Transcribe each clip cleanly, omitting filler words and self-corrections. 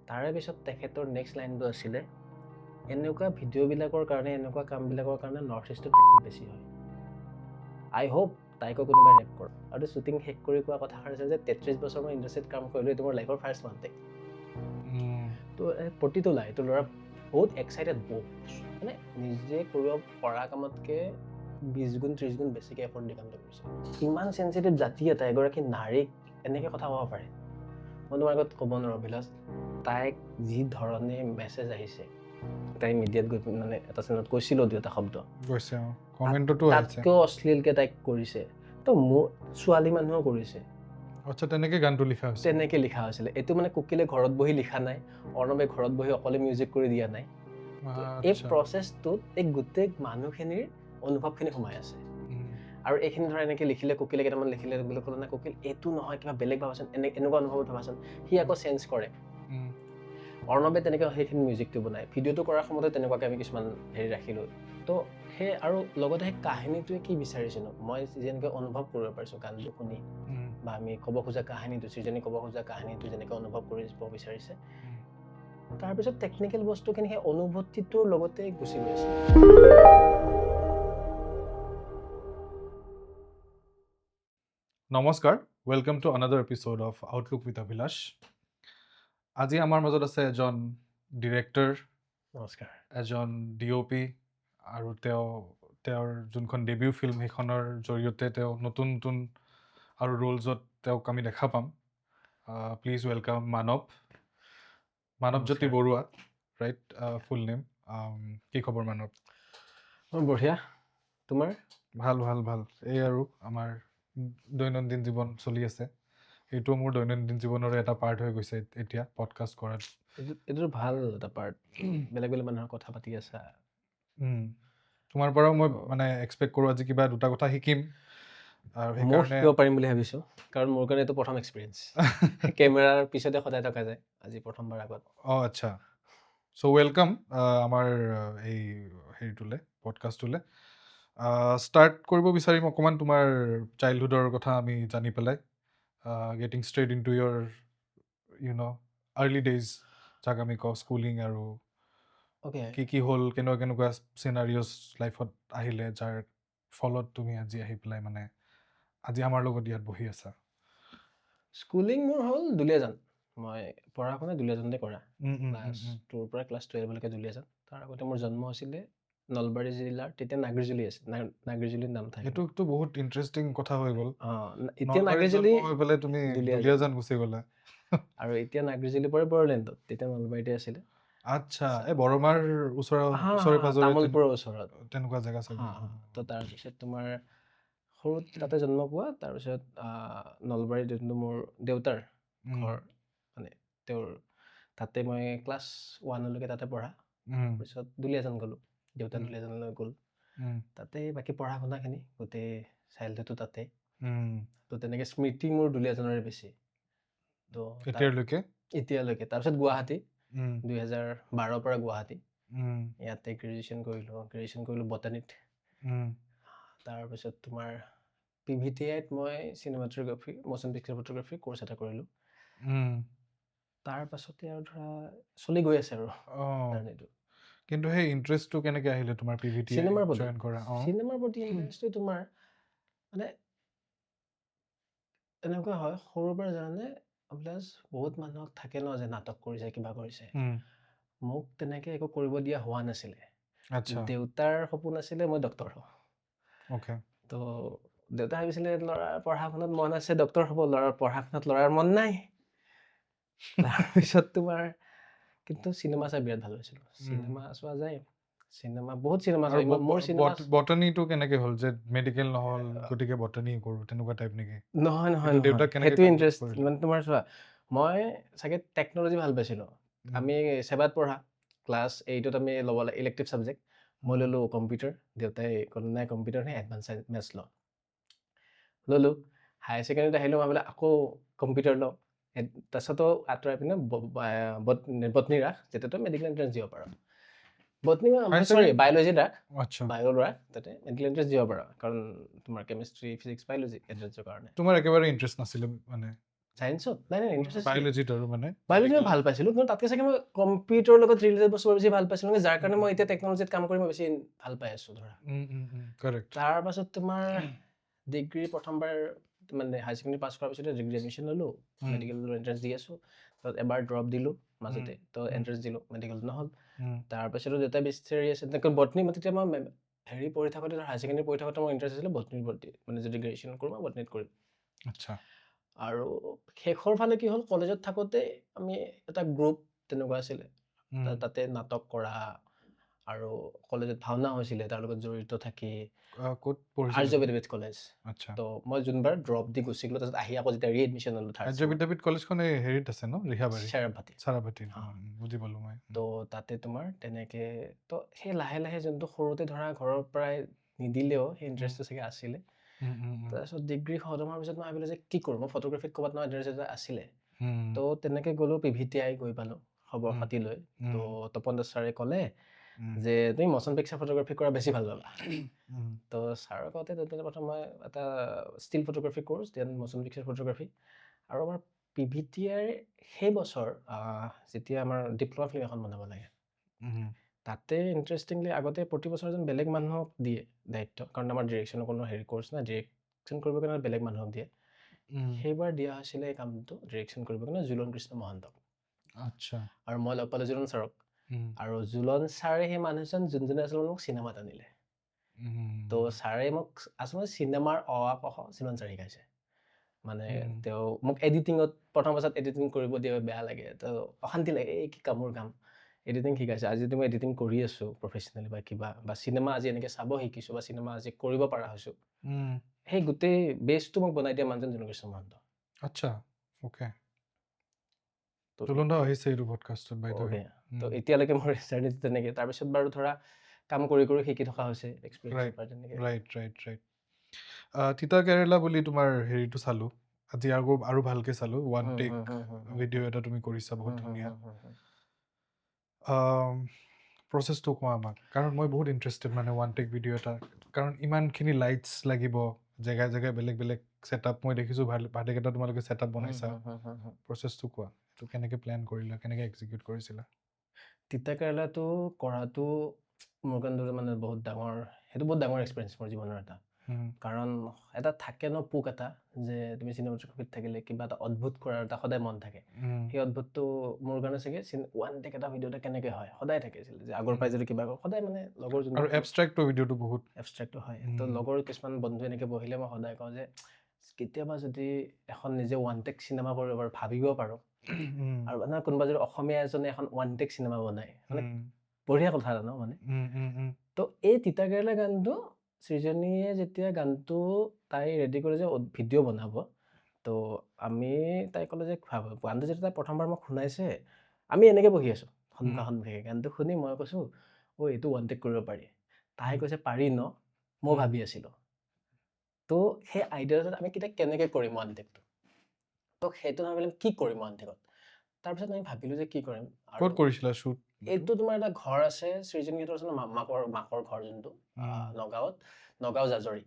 তাৰে পিছত তেখেতৰ নেক্সট লাইনটো আছিলে এনেকুৱা ভিডিঅ'বিলাকৰ কাৰণে এনেকুৱা কামবিলাকৰ কাৰণে নৰ্থ ইষ্টত বেছি হয়। আই হোপ তাইকো কোনোবাই ৰেপ কৰক। আৰু শ্বুটিং শেষ কৰি কোৱা কথাষাৰ আছে যে 33 বছৰ মই ইণ্ডাষ্ট্ৰীত কাম কৰিলোঁ, এইটো মোৰ লাইফৰ ফাৰ্ষ্ট মান্থ। তো প্ৰতিটো লাই এইটো ল'ৰা বহুত এক্সাইটেড, বহুত মানে নিজে কৰিব পৰা কামতকৈ 20 গুণ 30 গুণ বেছিকৈ এফৰ্ট দি কামটো কৰিছে। ইমান চেঞ্চিটিভ জাতি এটা এগৰাকী নাৰীক এনেকৈ কথা ক'ব পাৰে, মই তোমাৰ আগত ক'ব নোৱাৰোঁ অভিলাষ। তাইক যি ধৰণে মেছেজ আহিছে, তাই মিডিয়াত গৈ মানে এটা চেনেলত কৈছিলোঁ দুটা শব্দ কৈছে, কমেণ্টতো আহিছে, তাতকেও অশ্লীলকৈ তাইক কৰিছে। তো মোৰ ছোৱালী মানুহো কৰিছে। আচ্ছা, তেনেকৈ গানটো লিখা হৈছে? তেনেকৈ লিখা হৈছিলে। এইটো মানে কোকিলে ঘৰত বহি লিখা নাই, অৰ্ণৱে ঘৰত বহি অকলে মিউজিক কৰি দিয়া নাই। এই প্ৰচেছটোত এই গোটেই মানুহখিনিৰ অনুভৱখিনি সোমাই আছে। আৰু এইখিনি ধৰা এনেকৈ লিখিলে, কোকিলে কেইটামান লিখিলে বুলি ক'লে না, কোকিল এইটো নহয় কিবা বেলেগ ভাবাচোন, এনেকুৱা অনুভৱত ভাবাচোন, সি আকৌ চেঞ্জ কৰে। অৰ্ণৱে তেনেকৈ সেইখিনি মিউজিকটো বনায়। ভিডিঅ'টো কৰাৰ সময়তে তেনেকুৱাকৈ আমি কিছুমান হেৰি ৰাখিলোঁ। তো সেই আৰু লগতে সেই কাহিনীটোৱে কি বিচাৰিছিলোঁ, মই যেনেকৈ অনুভৱ কৰিব পাৰিছোঁ গানটো শুনি, বা আমি ক'ব খোজা কাহিনীটো, সৃজনী ক'ব খোজা কাহিনীটো যেনেকৈ অনুভৱ কৰিব বিচাৰিছে, তাৰপিছত টেকনিকেল বস্তুখিনি সেই অনুভূতিটোৰ লগতে গুচি গৈছে। নমস্কাৰ, welcome to another episode of Outlook with Abhilash. আজি আমাৰ মাজত আছে এজন ডিৰেক্টৰ, নমস্কাৰ, এজন DOP, আৰু তেওঁৰ যোনখন ডেবিউ ফিল্ম সেইখনৰ জৰিয়তে তেওঁ নতুন নতুন আৰু ৰোলছত তেওঁক আমি দেখা পাম। Please welcome Manabjyoti Baruah, right? Full name. কি খবৰ মানৱ? বঢ়িয়া, তোমাৰ? ভাল ভাল ভাল। এই আৰু আমাৰ দৈনন্দিন জীৱন চলি আছে। এইটো মোৰ দৈনন্দিন জীৱনৰ এটা পাৰ্ট হৈ গৈছে এতিয়া পডকাষ্ট কৰাত। এইটো ভাল এটা পাৰ্ট, বেলেগ বেলেগ মানুহৰ কথা পাতি আছা। তোমাৰ পৰাও মই মানে এক্সপেক্ট কৰোঁ আজি কিবা দুটা কথা শিকিম, আৰু মই শিকিব পাৰিম বুলি ভাবিছোঁ, কাৰণ মোৰ কাৰণে এইটো প্ৰথম এক্সপিৰিয়েঞ্চ। কেমেৰাৰ পিছতে সদায় থকা যায়, আজি প্ৰথমবাৰ আগত। আচ্ছা, চ' ৱেলকাম আমাৰ এই হেৰিটোলৈ, পডকাষ্টটোলৈ। ষ্টাৰ্ট কৰিব বিচাৰিম অকণমান তোমাৰ চাইল্ডহুডৰ কথা আমি জানি পেলাই, getting straight into your early days, যাক আমি কওঁ স্কুলিং, আৰু কি হ'ল, কেনেকুৱা চিনাৰিঅ'ছ লাইফত আহিলে যাৰ ফলত তুমি আজি আহি পেলাই মানে আজি আমাৰ লগত ইয়াত বহি আছা। স্কুলিং মোৰ হ'ল দুলীয়াজান। মই পঢ়া শুনা দুলীয়াজানতে কৰা, ক্লাছ 2ৰ পৰা ক্লাছ 12লৈকে দুলীয়াজান। তাৰ আগতে মোৰ জন্ম হৈছিলে নলবাৰী জিলাৰ, তেতিয়া নাগৰিজুলি আছে, নাগৰিজুলিৰ নাম থাকে। এইটো বহুত ইণ্টাৰেষ্টিং কথা হৈ গ'ল। এতিয়া নাগৰিজুলি হৈ পেলাই তুমি দুলীয়াজান গুচি গ'লা। আৰু এতিয়া নাগৰিজুলি পৰে বড়োলেণ্ডত, তেতিয়া নলবাৰীতে আছিলে। আচ্ছা, এই বৰমাৰ ওচৰে পাজৰে তামোলপুৰৰ ওচৰত তেনেকুৱা জেগা চাগে। তো তাৰপিছত তোমাৰ সৰুত তাতে জন্ম পোৱা, তাৰপিছত নলবাৰীত যোনটো মোৰ দেউতাৰ ঘৰ, মানে তেওঁৰ তাতে মই ক্লাছ 1লৈকে তাতে পঢ়া। তাৰপিছত দুলীয়াজান গ'লোঁ, দেউতা দুলীয়াজানলৈ গ'ল, তাতে বাকী পঢ়া শুনাখিনি গোটেই চাইল্ডহুডটো তাতে। তো তেনেকৈ স্মৃতি মোৰ দুলীয়াজানৰে বেছি। তো এতিয়ালৈকে। তাৰপিছত গুৱাহাটী, 2012ৰ পৰা গুৱাহাটী, ইয়াতে গ্ৰেজুৱেশ্যন কৰিলোঁ বটানীত। তাৰপিছত তোমাৰ PVTIত মই cinematography, motion picture photography course এটা কৰিলোঁ। তাৰ পাছতে আৰু ধৰা চলি গৈ আছে আৰু জাৰ্নিটো। কিন্তু সেই ইণ্টাৰেষ্টটো কেনেকৈ আহিলে তোমাৰ PVTI জইন কৰা? চিনেমাৰ প্ৰতি ইণ্টাৰেষ্টটো তোমাৰ মানে এনেকুৱা হয়, সৰুৰ পৰা জানানে অভিলাষ, বহুত মানুহক থাকে ন যে নাটক কৰিছে, কিবা কৰিছে। মোক তেনেকৈ একো কৰিব দিয়া হোৱা নাছিলে। দেউতাৰ সপোন আছিলে মই ডক্তৰ হওঁ। তো দেউতা ভাবিছিলে ল'ৰাৰ পঢ়া শুনাত মন আছে, ডক্তৰ হ'ব, ল'ৰাৰ পঢ়া শুনাত ল'ৰাৰ মন নাই। তাৰপিছত তোমাৰ কিন্তু চিনেমা চাই বিৰাট ভাল পাইছিলোঁ। চিনেমা চোৱা যায়, বহুত চিনেমা চাই। মোৰ চিনেমা বটানীটো কেনেকৈ হ'ল যে মেডিকেল নহ'ল গতিকে বটানী কৰোঁ, তেনেকুৱা টাইপ নেকি? নহয়, সেইটো ইণ্টাৰেষ্ট মানে তোমাৰ চোৱা, মই চাগে টেকন'লজি ভাল পাইছিলোঁ। আমি ছেবাত পঢ়া, ক্লাছ 8ত আমি ল'ব লাগে ইলেক্টিভ ছাবজেক্ট। মই ল'লোঁ কম্পিউটাৰ, দেউতাই ক'লে নাই কম্পিউটাৰ নাই, এডভান্স মেথছ ল'লোঁ। হায়াৰ ছেকেণ্ডেৰীত আহিলোঁ, মই বোলে আকৌ কম্পিউটাৰ লওঁ। তাৰপিছতো আঁতৰাই পিনে বটনী ৰাখ, যেতিয়া তই মেডিকেল এণ্ট্ৰেঞ্চ দিব পাৰ। বায়'লজি ৰাখ, বায়'ল ৰাখ, তাতে মেডিকেল এণ্ট্ৰেঞ্চ দিব পাৰ, কাৰণ তোমাৰ কেমেষ্ট্ৰি, ফিজিক্স, বায়'লজি এণ্ট্ৰেঞ্চৰ কাৰণে। তোমাৰ একেবাৰে ইণ্টাৰেষ্ট নাছিলে মানে চায়েন্সত নাই ইণ্টাৰেষ্ট আছিল বায়'লজিত আৰু মানে বায়'লজি মই ভাল পাইছিলোঁ কিন্তু তাতকৈ চাগে মই কম্পিউটাৰৰ লগত ৰিলেটেড বস্তু বেছি ভাল পাইছিলোঁ যাৰ কাৰণে মই এতিয়া টেকন'লজিত কাম কৰি মই বেছি ভাল পাই আছোঁ ধৰা কাৰেক্ট তাৰপাছত তোমাৰ ডিগ্ৰী প্ৰথমবাৰ মানে হাই ছেকেণ্ডেৰী পাছ কৰাৰ পিছতে ডিগ্ৰী এডমিশ্যন ল'লোঁ মেডিকেলৰ এণ্ট্ৰেঞ্চ দি আছোঁ তাত এবাৰ ড্ৰপ দিলোঁ মাজতে তো এণ্ট্ৰেঞ্চ দিলোঁ মেডিকেল নহ'ল তাৰপিছতো দেউতাই বিচাৰি আছে বটনী তেতিয়া মই হেৰি পঢ়ি থাকোঁতে হাই ছেকেণ্ডেৰী পঢ়ি থাকোঁতে মোৰ ইণ্টাৰেষ্ট আছিলে বটনীৰ প্ৰতি মানে যদি গ্ৰেজুৱেশ্যন কৰোঁ মই বটনীত কৰিম আচ্ছা আৰু শেষৰ ফালে কি হ'ল কলেজত থাকোঁতে আমি এটা গ্ৰুপ তেনেকুৱা আছিলে তাতে নাটক কৰা আৰু কলেজত ভাওনা হৈছিলে তাৰ লগত জড়িত থাকি ক'ত পঢ়িছিলা আৰ্য বিদ্যাপীঠ কলেজ আচ্ছা তো মই যোনবাৰ ড্ৰপ দি গুচি গ'লোঁ তাৰপিছত আহি আকৌ যেতিয়া ৰিএডমিশ্যন ল'লোঁ আৰ্য বিদ্যাপীঠ কলেজখন এই হেৰিত আছে ন ৰিহাবাৰী চেৰাভাটি চাৰাভাটি বুজি পালোঁ মই তো তাতে তোমাৰ তেনেকৈ তো সেই লাহে লাহে যোনটো সৰুতে ধৰা ঘৰৰ পৰাই নিদিলেও সেই ইণ্টাৰেষ্টটো চাগে আছিলে তাৰপিছত ডিগ্ৰী খতম হোৱাৰ পিছত মই ভাবিলোঁ যে কি কৰোঁ মই ফটোগ্ৰাফীত ক'ৰবাত নহয় ইণ্টাৰেষ্ট এটা আছিলে তো তেনেকৈ গ'লোঁ PVTI গৈ পালোঁ খবৰ খাতি লৈ তো তপন দাস ছাৰে ক'লে যে তুমি ম'শ্যন পিকচাৰ ফটোগ্ৰাফী কৰা বেছি ভাল পাবা তো ছাৰৰ কওঁতে তেতিয়া প্ৰথম মই এটা still photography course then motion picture photography আৰু আমাৰ PVTIৰ সেই বছৰ যেতিয়া আমাৰ ডিপ্ল'মা ফিল্ম এখন বনাব লাগে তাতে ইণ্টাৰেষ্টিংলি আগতে প্ৰতি বছৰ এজন বেলেগ মানুহক দিয়ে দায়িত্ব কাৰণ আমাৰ ডিৰেকশ্যনৰ কোনো হেৰি কোৰ্ছ নাই ডিৰেকশ্যন কৰিবৰ কাৰণে বেলেগ মানুহক দিয়ে সেইবাৰ দিয়া হৈছিলে এই কামটো ডিৰেকশ্যন কৰিবৰ কাৰণে জুলন কৃষ্ণ মহন্তক আচ্ছা আৰু মই লগ পালোঁ জুলন ছাৰক আৰু জুলন ছাৰে সেই মানুহজন যোনজনে আচলতে মোক চিনেমাত আনিলে তো ছাৰে মোক আচলতে চিনেমাৰ অ আ ক খ জুলন ছাৰে শিকাইছে মানে তেওঁ মোক এডিটিঙত প্ৰথম বছৰত এডিটিং কৰিব দিয়ে বেয়া লাগে তো অশান্তি লাগে এই কি কামৰ কাম এডিটিং শিকাইছে আজি যদি মই এডিটিং কৰি আছোঁ প্ৰফেচনেলি বা কিবা বা চিনেমা আজি এনেকৈ চাব শিকিছোঁ বা চিনেমা আজি কৰিব পৰা হৈছোঁ সেই গোটেই বেছটো মোক বনাই দিয়া মানুহজন জুলন কৃষ্ণ মহন্ত আচ্ছা অ'কে জুলন দা আহিছে এইটো পডকাষ্টত বাই দ্য ৱে তো এতিয়ালৈকে মোৰ জাৰ্নিটো তেনেকৈ তাৰপিছত বাৰু ধৰা কাম কৰি কৰি শিকি থকা হৈছে এক্সপিৰিয়েঞ্চ তেনেকৈ ৰাইট তিতা কেৰেলা বুলি তোমাৰ হেৰিটো চালোঁ আজি আৰু ভালকৈ চালোঁ ওৱান টেক ভিডিঅ' এটা তুমি কৰিছা বহুত ধুনীয়া প্ৰচেছটো কোৱা আমাক কাৰণ মই বহুত ইণ্টাৰেষ্টেড মানে ওৱান টেক ভিডিঅ' এটা কাৰণ ইমানখিনি লাইটছ লাগিব জেগাই জেগাই বেলেগ বেলেগ ছেটআপ মই দেখিছোঁ ভালেকেইটা তোমালোকে ছেটআপ বনাইছা প্ৰচেছটো কোৱা এইটো কেনেকৈ প্লেন কৰিলা কেনেকৈ এক্সিকিউট কৰিছিলা তিতা কেৰেলাটো কৰাটো মোৰ কাৰণে মানে বহুত ডাঙৰ সেইটো বহুত ডাঙৰ এক্সপিৰিয়েঞ্চ মোৰ জীৱনৰ এটা কাৰণ এটা থাকে ন পোক এটা যে তুমি চিনেমাটোগ্ৰাফীত থাকিলে কিবা এটা অদ্ভুত কৰাৰ এটা সদায় মন থাকে সেই অদ্ভুতটো মোৰ কাৰণে চাগে ওৱান টেক এটা ভিডিঅ' এটা কেনেকৈ হয় সদায় থাকিছিল যে আগৰ পৰাই যদি কিবা সদায় মানে লগৰ যোনটো আৰু এবষ্ট্ৰেক্টৰ ভিডিঅ'টো বহুত এবষ্ট্ৰেক্টটো হয় তো লগৰ কিছুমান বন্ধু এনেকৈ বহিলে মই সদায় কওঁ যে কেতিয়াবা যদি এখন নিজে ওৱান টেক চিনেমা কৰিব পাৰোঁ ভাবিব পাৰোঁ আৰু মানে কোনোবা যদি অসমীয়া এজনে এখন ওৱান টেক চিনেমা বনায় মানে বঢ়িয়া কথা এটা ন মানে তো এই তিতা কেৰেলা গানটো সৃজনীয়ে যেতিয়া গানটো তাই ৰেডি কৰে যে ভিডিঅ' বনাব তো আমি তাই ক'লে যে গানটো যেতিয়া তাই প্ৰথমবাৰ মোক শুনাইছে আমি এনেকৈ বহি আছোঁ সন্মুখে গানটো শুনি মই কৈছোঁ এইটো ওৱান টেক কৰিব পাৰি তাই কৈছে পাৰি ন মই ভাবি আছিলোঁ তো সেই আইডিয়াটো আমি কেনেকৈ কৰিম ওৱান টেকটো তো সেইটো ভাবিলে কি কৰিম ওৱান টেকত তাৰপিছত আমি ভাবিলোঁ যে কি কৰিম ক'ত কৰিছিলা শ্বুট এইটো তোমাৰ এটা ঘৰ আছে সৃজনীহঁতৰ আছে মাকৰ ঘৰ যোনটো নগাঁও জাজৰি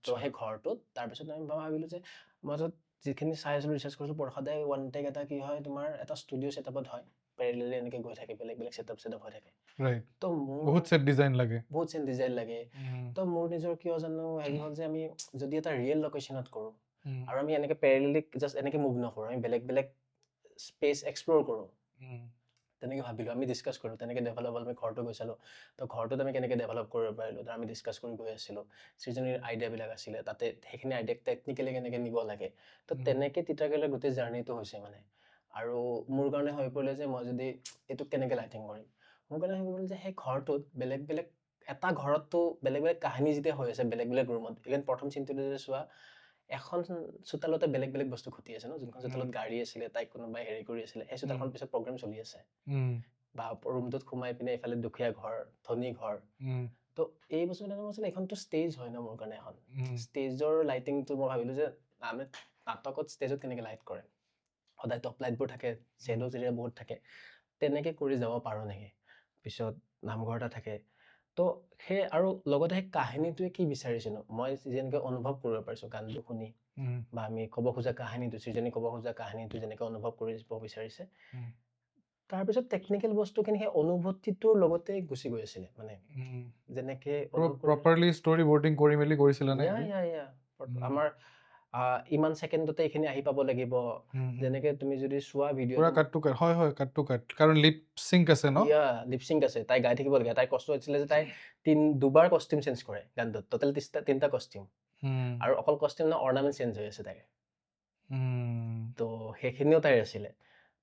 তো সেই ঘৰটোত তাৰপিছত আমি ভাবিলোঁ যে মই য'ত যিখিনি চাই আছিলোঁ ৰিচাৰ্চ কৰিছিলোঁ সদায় ওৱান টেক এটা কি হয় তোমাৰ এটা ষ্টুডিঅ' ছেটআপত হয় পেৰেলেলি এনেকৈ গৈ থাকে বেলেগ বেলেগ ছেটআপ হৈ থাকে তো মোৰ বহুত ছেট ডিজাইন লাগে তো মোৰ নিজৰ কিয় জানো হেৰি হ'ল যে আমি যদি এটা ৰিয়েল লোকেশ্যনত কৰোঁ আৰু আমি এনেকৈ পেৰেলেলি জাষ্ট এনেকৈ মুভ নকৰোঁ আমি বেলেগ বেলেগ স্পেচ এক্সপ্ল'ৰ কৰোঁ তেনেকৈ ভাবিলোঁ আমি ডিছকাছ কৰোঁ তেনেকৈ ডেভেলপ হ'ল আমি ঘৰটো গৈ চালোঁ তো ঘৰটোত আমি কেনেকৈ ডেভেলপ কৰিব পাৰিলোঁ আমি ডিছকাছ কৰি গৈ আছিলোঁ সৃজনীৰ আইডিয়াবিলাক আছিলে তাতে সেইখিনি আইডিয়া টেকনিকেলি কেনেকৈ নিব লাগে তো তেনেকৈ তিতা কেৰেলাৰ গোটেই জাৰ্ণিটো হৈছে মানে আৰু মোৰ কাৰণে হৈ পৰিলে যে মই যদি এইটোক কেনেকৈ লাইটিং কৰিম মোৰ কাৰণে হৈ পৰিল যে সেই ঘৰটোত বেলেগ বেলেগ এটা ঘৰততো বেলেগ বেলেগ কাহিনী যেতিয়া হৈ আছে বেলেগ বেলেগ ৰুমত ইভেন প্ৰথম চিনটোতে যে চোৱা এখন চোতালতে বেলেগ বেলেগ বস্তু ঘটি আছে ন যোনখন চোতালত গাড়ী আছিলে তাইক কোনোবাই হেৰি কৰি আছিলে সেই চোতালখন পিছত প্ৰগ্ৰেম চলি আছে বা ৰুমটোত সোমাই পিনে এইফালে দুখীয়া ঘৰ ধনী ঘৰ তো এই বস্তুটো আছিলে এইখনতো ষ্টেজ হয় ন মোৰ কাৰণে এখন ষ্টেজৰ লাইটিংটো মই ভাবিলোঁ যে আমি নাটকত ষ্টেজত কেনেকৈ লাইট কৰে সদায় টপ লাইটবোৰ থাকে শ্বেড'জ এৰিয়া বহুত থাকে তেনেকৈ কৰি যাব পাৰোঁ নেকি পিছত নামঘৰ এটা থাকে তো সেই আৰু লগতে সেই কাহিনীটোৱে কি বিচাৰিছিলোঁ মই যেনেকৈ অনুভৱ কৰিব পাৰিছোঁ গানটো শুনি বা আমি ক'ব খোজা কাহিনীটো সৃজনী ক'ব খোজা কাহিনীটো যেনেকৈ অনুভৱ কৰিব বিচাৰিছে তাৰপিছত টেকনিকেল বস্তুখিনি সেই অনুভূতিটোৰ লগতে গুচি গৈ আছিলে মানে যেনেকে প্ৰপাৰলি ষ্টৰি বৰ্ডিং কৰি মেলি কৰিছিলা নে আমাৰ ইমান ছেকেণ্ডতে এইখিনি আহি পাব লাগিব যেনেকে তুমি যদি চোৱা ভিডিঅ' পুৰা কাট টু কাট হয় কাট টু কাট কাৰণ লিপ সিংক আছে ন লিপচিংক আছে তাই গাই থাকিব লাগে তাই কষ্ট হৈছিলে যে তাই দুবাৰ কষ্টিউম চেঞ্জ কৰে গানটোত টোটেল 3টা কষ্টিউম আৰু অকল কষ্টিউম না অৰ্নামেণ্ট চেঞ্জ হৈ আছে তাইৰ তো সেইখিনিও তাইৰ আছিলে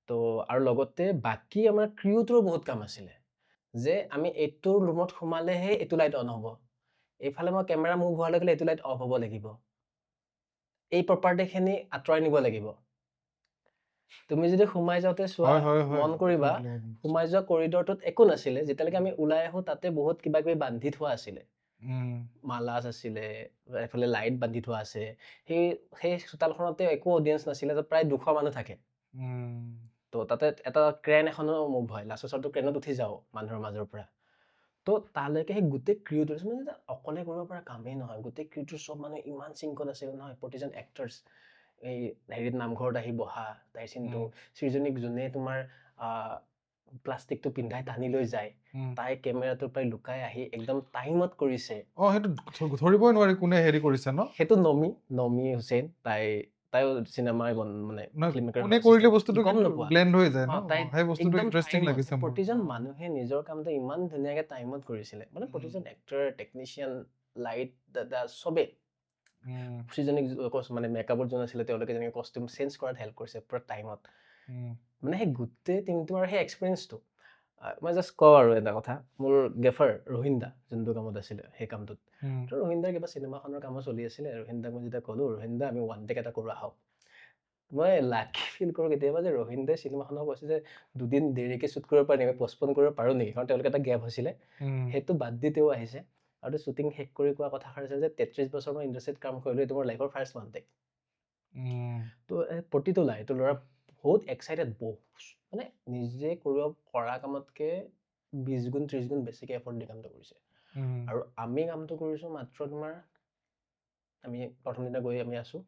তো আৰু লগতে বাকী আমাৰ ক্ৰিউটোৰো বহুত কাম আছিলে যে আমি এইটো ৰুমত সোমালেহে এইটো লাইট অন হ'ব এইফালে মই কেমেৰা মুভ হোৱাৰ লগে এইটো লাইট অফ হ'ব লাগিব এই প্ৰপাৰ্টিখিনি আঁতৰাই নিব লাগিব তুমি যদি সোমাই যাওঁতে চোৱা মন কৰিবা সোমাই যোৱা কৰিডৰটোত একো নাছিলে যেতিয়ালৈকে আমি ওলাই আহো তাতে বহুত কিবা কিবি বান্ধি থোৱা আছিলে মালাজ আছিলে এফালে লাইট বান্ধি থোৱা আছে সেই চোতালখনতে একো অডিয়েঞ্চ নাছিলে তাত প্ৰায় 200 মানুহ থাকে তো তাতে এটা ক্ৰেন এখনো মুভ হয় লাষ্টৰ ক্ৰেনত উঠি যাওঁ মানুহৰ মাজৰ পৰা তো তালৈকে সেই গোটেই ক্ৰিউটো মানে অকলে কৰিব পৰা কামেই নহয় গোটেই ক্ৰিউটোৰ চব মানুহ ইমান চিংকত আছিল নহয় প্ৰতিজন এক্টাৰ্ছ এই হেৰিত নামঘৰত আহি বহা তাই চিনটো সৃজনীক যোনে তোমাৰ প্লাষ্টিকটো পিন্ধাই টানি লৈ যায় তাই কেমেৰাটোৰ পৰাই লুকাই আহি একদম টাইমত কৰিছে সেইটো ধৰিবই নোৱাৰি কোনে হেৰি কৰিছে ন সেইটো নমি হুছেইন তাইও চিনেমাৰ মানে কোনে কৰিলে বস্তুটো ব্লেন্ড হৈ যায় ন সেই বস্তুটো ইন্টাৰেষ্টিং লাগিছে মোৰ প্ৰতিজন মানুহে নিজৰ কামটো ইমান ধুনীয়াকে টাইমত কৰিছিলে মানে প্ৰতিজন এক্টৰ টেকনিচিয়ান লাইট দাদা চবে সৃজনীক মানে মেকআপত যোন আছিলে তেওঁলোকে যেনেকৈ কষ্টিউম চেঞ্জ কৰাত হেল্প কৰিছে পুৰা টাইমত মানে সেই গোটেই টিমটো আৰু সেই এক্সপিৰিয়েঞ্চটো মই জাষ্ট কওঁ আৰু এটা কথা মোৰ গেফাৰ ৰোহিন্দা যোনটো কামত আছিলে সেই কামটোত তো ৰোহিন্দাৰ কিবা চিনেমাখনৰ কামো চলি আছিলে ৰোহিন্দাক মই যেতিয়া ক'লোঁ ৰোহিন্দা আমি ওৱান টেক এটা কৰোঁ আহক মই লাকি ফিল কৰোঁ কেতিয়াবা যে ৰোহিন্দাই চিনেমাখনক কৈছে যে 2 দিন দেৰিকৈ শ্বুট কৰিব পাৰি নেকি পষ্টপন কৰিব পাৰোঁ নেকি কাৰণ তেওঁলোকে এটা গেপ হৈছিলে সেইটো বাদ দি তেওঁ আহিছে আৰু শ্বুটিং শেষ কৰি কোৱা কথাষাৰ আছিল যে 33 বছৰ মই ইণ্ডাষ্ট্ৰীত কাম কৰিলোঁ এইটো মোৰ লাইফৰ ফাৰ্ষ্ট ওৱান টেক তো প্ৰতিটো এইটো ল'ৰা বহুত এক্সাইটেড মানে নিজে কৰা কামতকৈ 20 গুণ 30 গুণ বেছিকৈ এফৰ্ট দি কামটো কৰিছে আৰু আমি কামটো কৰিছোঁ মাত্ৰ তোমাৰ আমি প্ৰথম দিনা গৈ আমি আছোঁ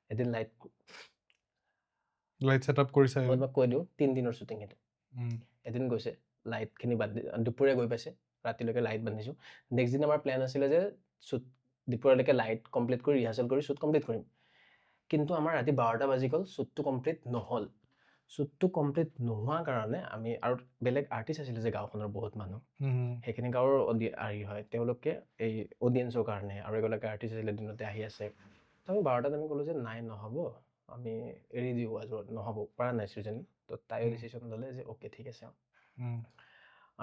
এদিন লাইট ছেটআপ কৰিছে মই তোমাক কৈ দিওঁ 3 দিনৰ শ্বুটিং সেইটো এদিন গৈছে লাইটখিনি বান্ধি দুপৰীয়া গৈ পাইছে ৰাতিলৈকে লাইট বান্ধিছোঁ নেক্সট দিন আমাৰ প্লেন আছিলে যে শ্বুট দুপৰীয়ালৈকে লাইট কমপ্লিট কৰি ৰিহাৰ্চেল কৰি শ্বুট কমপ্লিট কৰিম কিন্তু আমাৰ ৰাতি 12টা বাজি গ'ল শ্বুটটো কমপ্লিট নহ'ল শ্বুটটো কমপ্লিট নোহোৱাৰ কাৰণে আমি আৰু বেলেগ আৰ্টিষ্ট আছিলে যে গাঁওখনৰ বহুত মানুহ সেইখিনি গাঁৱৰ হেৰি হয় তেওঁলোকে এই অডিয়েঞ্চৰ কাৰণে আৰু এগৰাকী আৰ্টিষ্ট আছিলে দিনতে আহি আছে তো আমি 12টাত আমি ক'লোঁ যে নাই নহ'ব আমি এৰি দিওঁ আজৰত নহ'ব পৰা নাই সৃজনী তো তাইও ডিচিশ্যন ল'লে যে অ'কে ঠিক আছে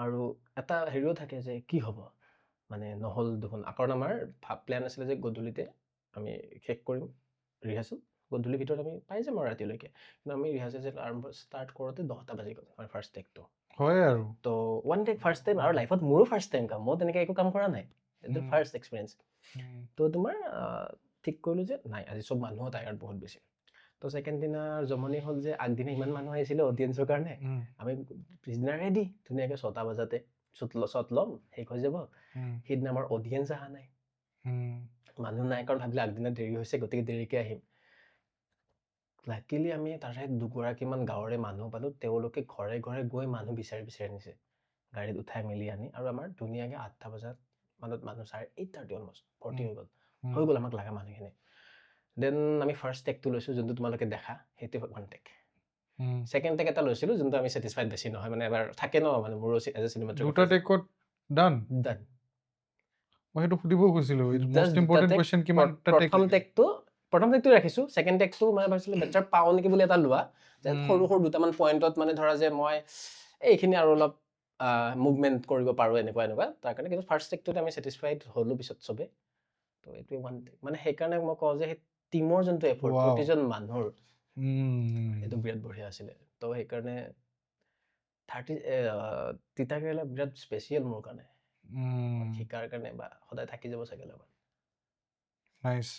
আৰু এটা হেৰিও থাকে যে কি হ'ব মানে নহ'ল দেখোন কাৰণ আমাৰ প্লেন আছিলে যে গধূলিতে আমি শেষ কৰিম ৰিহাৰ্চেল গধূলিৰ ভিতৰত আমি পাই যাম আৰু ৰাতিলৈকে কিন্তু আমি ৰিহাৰ্চেল আৰম্ভ ষ্টাৰ্ট কৰোঁতে 10টা বাজি গ'ল আমাৰ ফাৰ্ষ্ট টেকটো হয় আৰু তো ওৱান টেক ফাৰ্ষ্ট টাইম আৰু লাইফত মোৰো ফাৰ্ষ্ট টাইম কাম মই তেনেকৈ একো কাম কৰা নাই এইটো ফাৰ্ষ্ট এক্সপিৰিয়েঞ্চ তো তোমাৰ ঠিক কৰিলোঁ যে নাই আজি চব মানুহো টায়াৰ্ড বহুত বেছি তো ছেকেণ্ড দিনা জমনি হ'ল যে আগদিনা ইমান মানুহ আহিছিলে অডিয়েঞ্চৰ কাৰণে আমি পিছদিনা ৰেডি ধুনীয়াকৈ 6টা বজাতে শ্বট ল'ম শেষ হৈ যাব সেইদিনা আমাৰ অডিয়েঞ্চ অহা নাই মানুহ নাই কাৰণ ভাবিলে আগদিনা দেৰি হৈছে গতিকে দেৰিকৈ আহিম লাকিলি আমি তাৰে দুগৰাকীমান গাঁৱৰে মানুহ পালোঁ তেওঁলোকে ঘৰে ঘৰে গৈ মানুহ বিচাৰি আনিছে গাড়ীত উঠাই মেলি আনি আৰু আমাৰ ধুনীয়াকৈ 8টা বজাত মানত মানুহ 8:30 অলমষ্ট ভৰ্তি হৈ গ'ল আমাক লগা মানুহখিনি দেন আমি ফাৰ্ষ্ট টেকটো লৈছোঁ যোনটো তোমালোকে দেখা সেইটো ওৱান টেক ছেকেণ্ড টেক এটা লৈছিলোঁ যোনটো আমি ছেটিছফাইড বেছি নহয় মানে এবাৰ থাকে ন মানে মোৰো এজ এ চিনেমাটোগ্ৰাফাৰ 2টা টেকত ডান মই সেইটো সুধিব খুজিছিলোঁ মোষ্ট ইম্পৰ্টেণ্ট কোৱেশ্চন কিমানটা টেক প্ৰথম টেকটো ৰাখিছোঁ ছেকেণ্ড টেকটো মানে ভাবিছিলোঁ বেটাৰ পাওঁ নেকি বুলি এটা লোৱা যে সৰু সৰু দুটামান পইণ্টত মানে ধৰা যে মই এইখিনি আৰু অলপ মুভমেণ্ট কৰিব পাৰোঁ এনেকুৱা তাৰ কাৰণে কিন্তু ফাৰ্ষ্ট টেকটোত আমি ছেটিছফাইড হ'লোঁ পিছত চবে তো এইটোৱে ওৱান টেক মানে সেইকাৰণে মই কওঁ যে সেই টিমৰ যোনটো এফৰ্ট প্ৰতিজন মানুহৰ এইটো বিৰাট বঢ়িয়া আছিলে তো সেইকাৰণে তিতা কেৰেলা বিৰাট স্পেচিয়েল মোৰ কাৰণে শিকাৰ কাৰণে বা সদায় থাকি যাব চাগে লগত নাইচ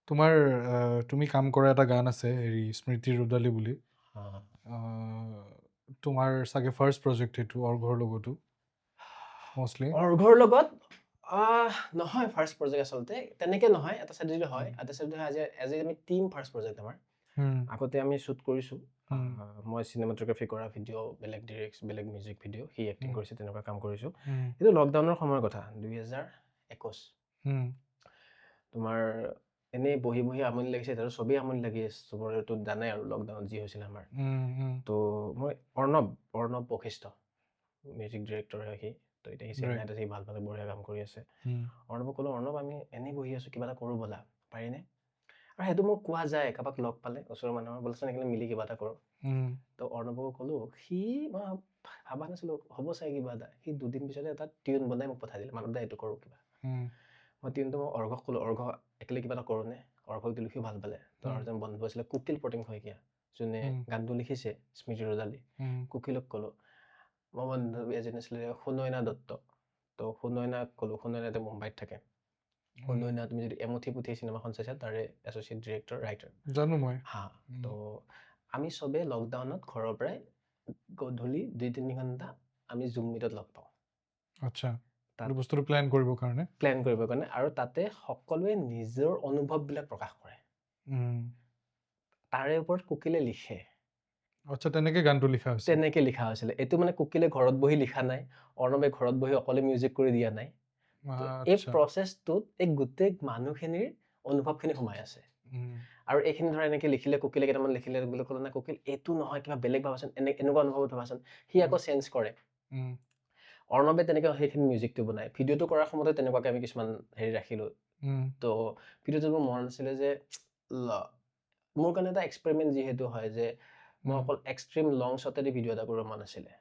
তোমাৰ তুমি কাম কৰা এটা গান আছে হেৰি স্মৃতি ৰুদালি বুলি তোমাৰ চাগে ফাৰ্ষ্ট প্ৰজেক্ট সেইটো অৰ্ঘৰ লগতো মষ্টলি অৰ্ঘৰ লগত নহয় ফাৰ্ষ্ট প্ৰজেক্ট আচলতে তেনেকে নহয় এটা চাইড যদি হয় এটা চাইড হয় আজি আমি টিম ফাৰ্ষ্ট প্ৰজেক্ট আমাৰ আগতে আমি শ্বুট কৰিছোঁ মই চিনেমাটোগ্ৰাফি কৰা ভিডিঅ' বেলেগ লিৰিক্স বেলেগ মিউজিক ভিডিঅ' সি এক্টিং কৰিছে তেনেকুৱা কাম কৰিছোঁ এইটো লকডাউনৰ সময়ৰ কথা 2021 তোমাৰ এনেই বহি বহি আমনি লাগিছে এতিয়া চবেই আমনি লাগি আছে চবৰেতো জানাই আৰু লকডাউনত যি হৈছিলে আমাৰ তো মই অৰ্ণৱ বশিষ্ঠ মিউজিক ডিৰেক্টৰ হয় সি তো এতিয়া সি চেন্নাইত আছে সি ভাল বঢ়িয়া কাম কৰি আছে অৰ্ণৱক ক'লো অৰ্ণৱ আমি এনেই বহি আছোঁ কিবা এটা কৰোঁ ব'লা পাৰিনে আৰু সেইটো মোক কোৱা যায় কাৰোবাক লগ পালে ওচৰৰ মানুহৰ বোলচোন একেলগে মিলি কিবা এটা কৰোঁ তো অৰ্ণৱক ক'লো সি মই ভাবা নাছিলোঁ হ'ব চাগে কিবা এটা সি 2 দিন পিছতে এটা টিউন বনাই মোক পঠাই দিলে মানুহ দা এইটো কৰোঁ কিবা মই টিউনটো মই অৰ্ঘক ক'লো অৰ্ঘ একেলগে কিবা এটা কৰোঁ নে অৰ্ঘক দিলোঁ সি ভাল পালে তো আৰু এজন বন্ধু আছিলে কুকিল প্ৰতিম শইকীয়া যোনে গানটো লিখিছে স্মৃতি ৰজালি কুকিলক ক'লো মই বন্ধু এজন আছিলে সুনয়না দত্ত তো সুনয়নাক ক'লো সুনয়নাতে মুম্বাইত থাকে সুনয়না তুমি যদি এমুঠি পুঠি চিনেমাখন চাইছা তাৰে এছ'চিয়েট ডিৰেক্টৰ ৰাইটাৰ জানো মই হা তো আমি চবেই লকডাউনত ঘৰৰ পৰাই গধূলি 2-3 ঘণ্টা আমি জুম মিটত লগ পাওঁ আচ্ছা তাত বস্তুটো প্লেন কৰিবৰ কাৰণে আৰু তাতে সকলোৱে নিজৰ অনুভৱবিলাক প্ৰকাশ কৰে তাৰে ওপৰত কুকিলে লিখে আচ্ছা তেনেকে গানটো লিখা হৈছিলে এইটো মানে কুকিলে ঘৰত বহি লিখা নাই অৰ্ণৱে ঘৰত বহি অকলে মিউজিক কৰি দিয়া নাই এই প্ৰচেছটোত এই গোটেই মানুহখিনিৰ অনুভৱখিনি সোমাই আছে আৰু এইখিনি ধৰা এনেকে লিখিলে কুকিলে কেইটামান লিখিলে বুলি ক'লে না কুকিল এইটো নহয় কিবা বেলেগ ভাবাচোন এনেকুৱা অনুভৱত ভাবাচোন সি আকৌ চেঞ্জ কৰে অৰ্ণৱে তেনেকে সেইখিনি মিউজিকটো বনায় ভিডিঅ'টো কৰাৰ সময়তে তেনেকুৱাকে আমি কিছুমান হেৰি ৰাখিলোঁ তো ভিডিঅ'টো মোৰ মন আছিলে যে মোৰ কাৰণে এটা এক্সপেৰিমেণ্ট যিহেতু হয় যে মই অকল এক্সট্ৰিম লং শ্বটেদি ভিডিঅ' এটা কৰিব মন আছিলে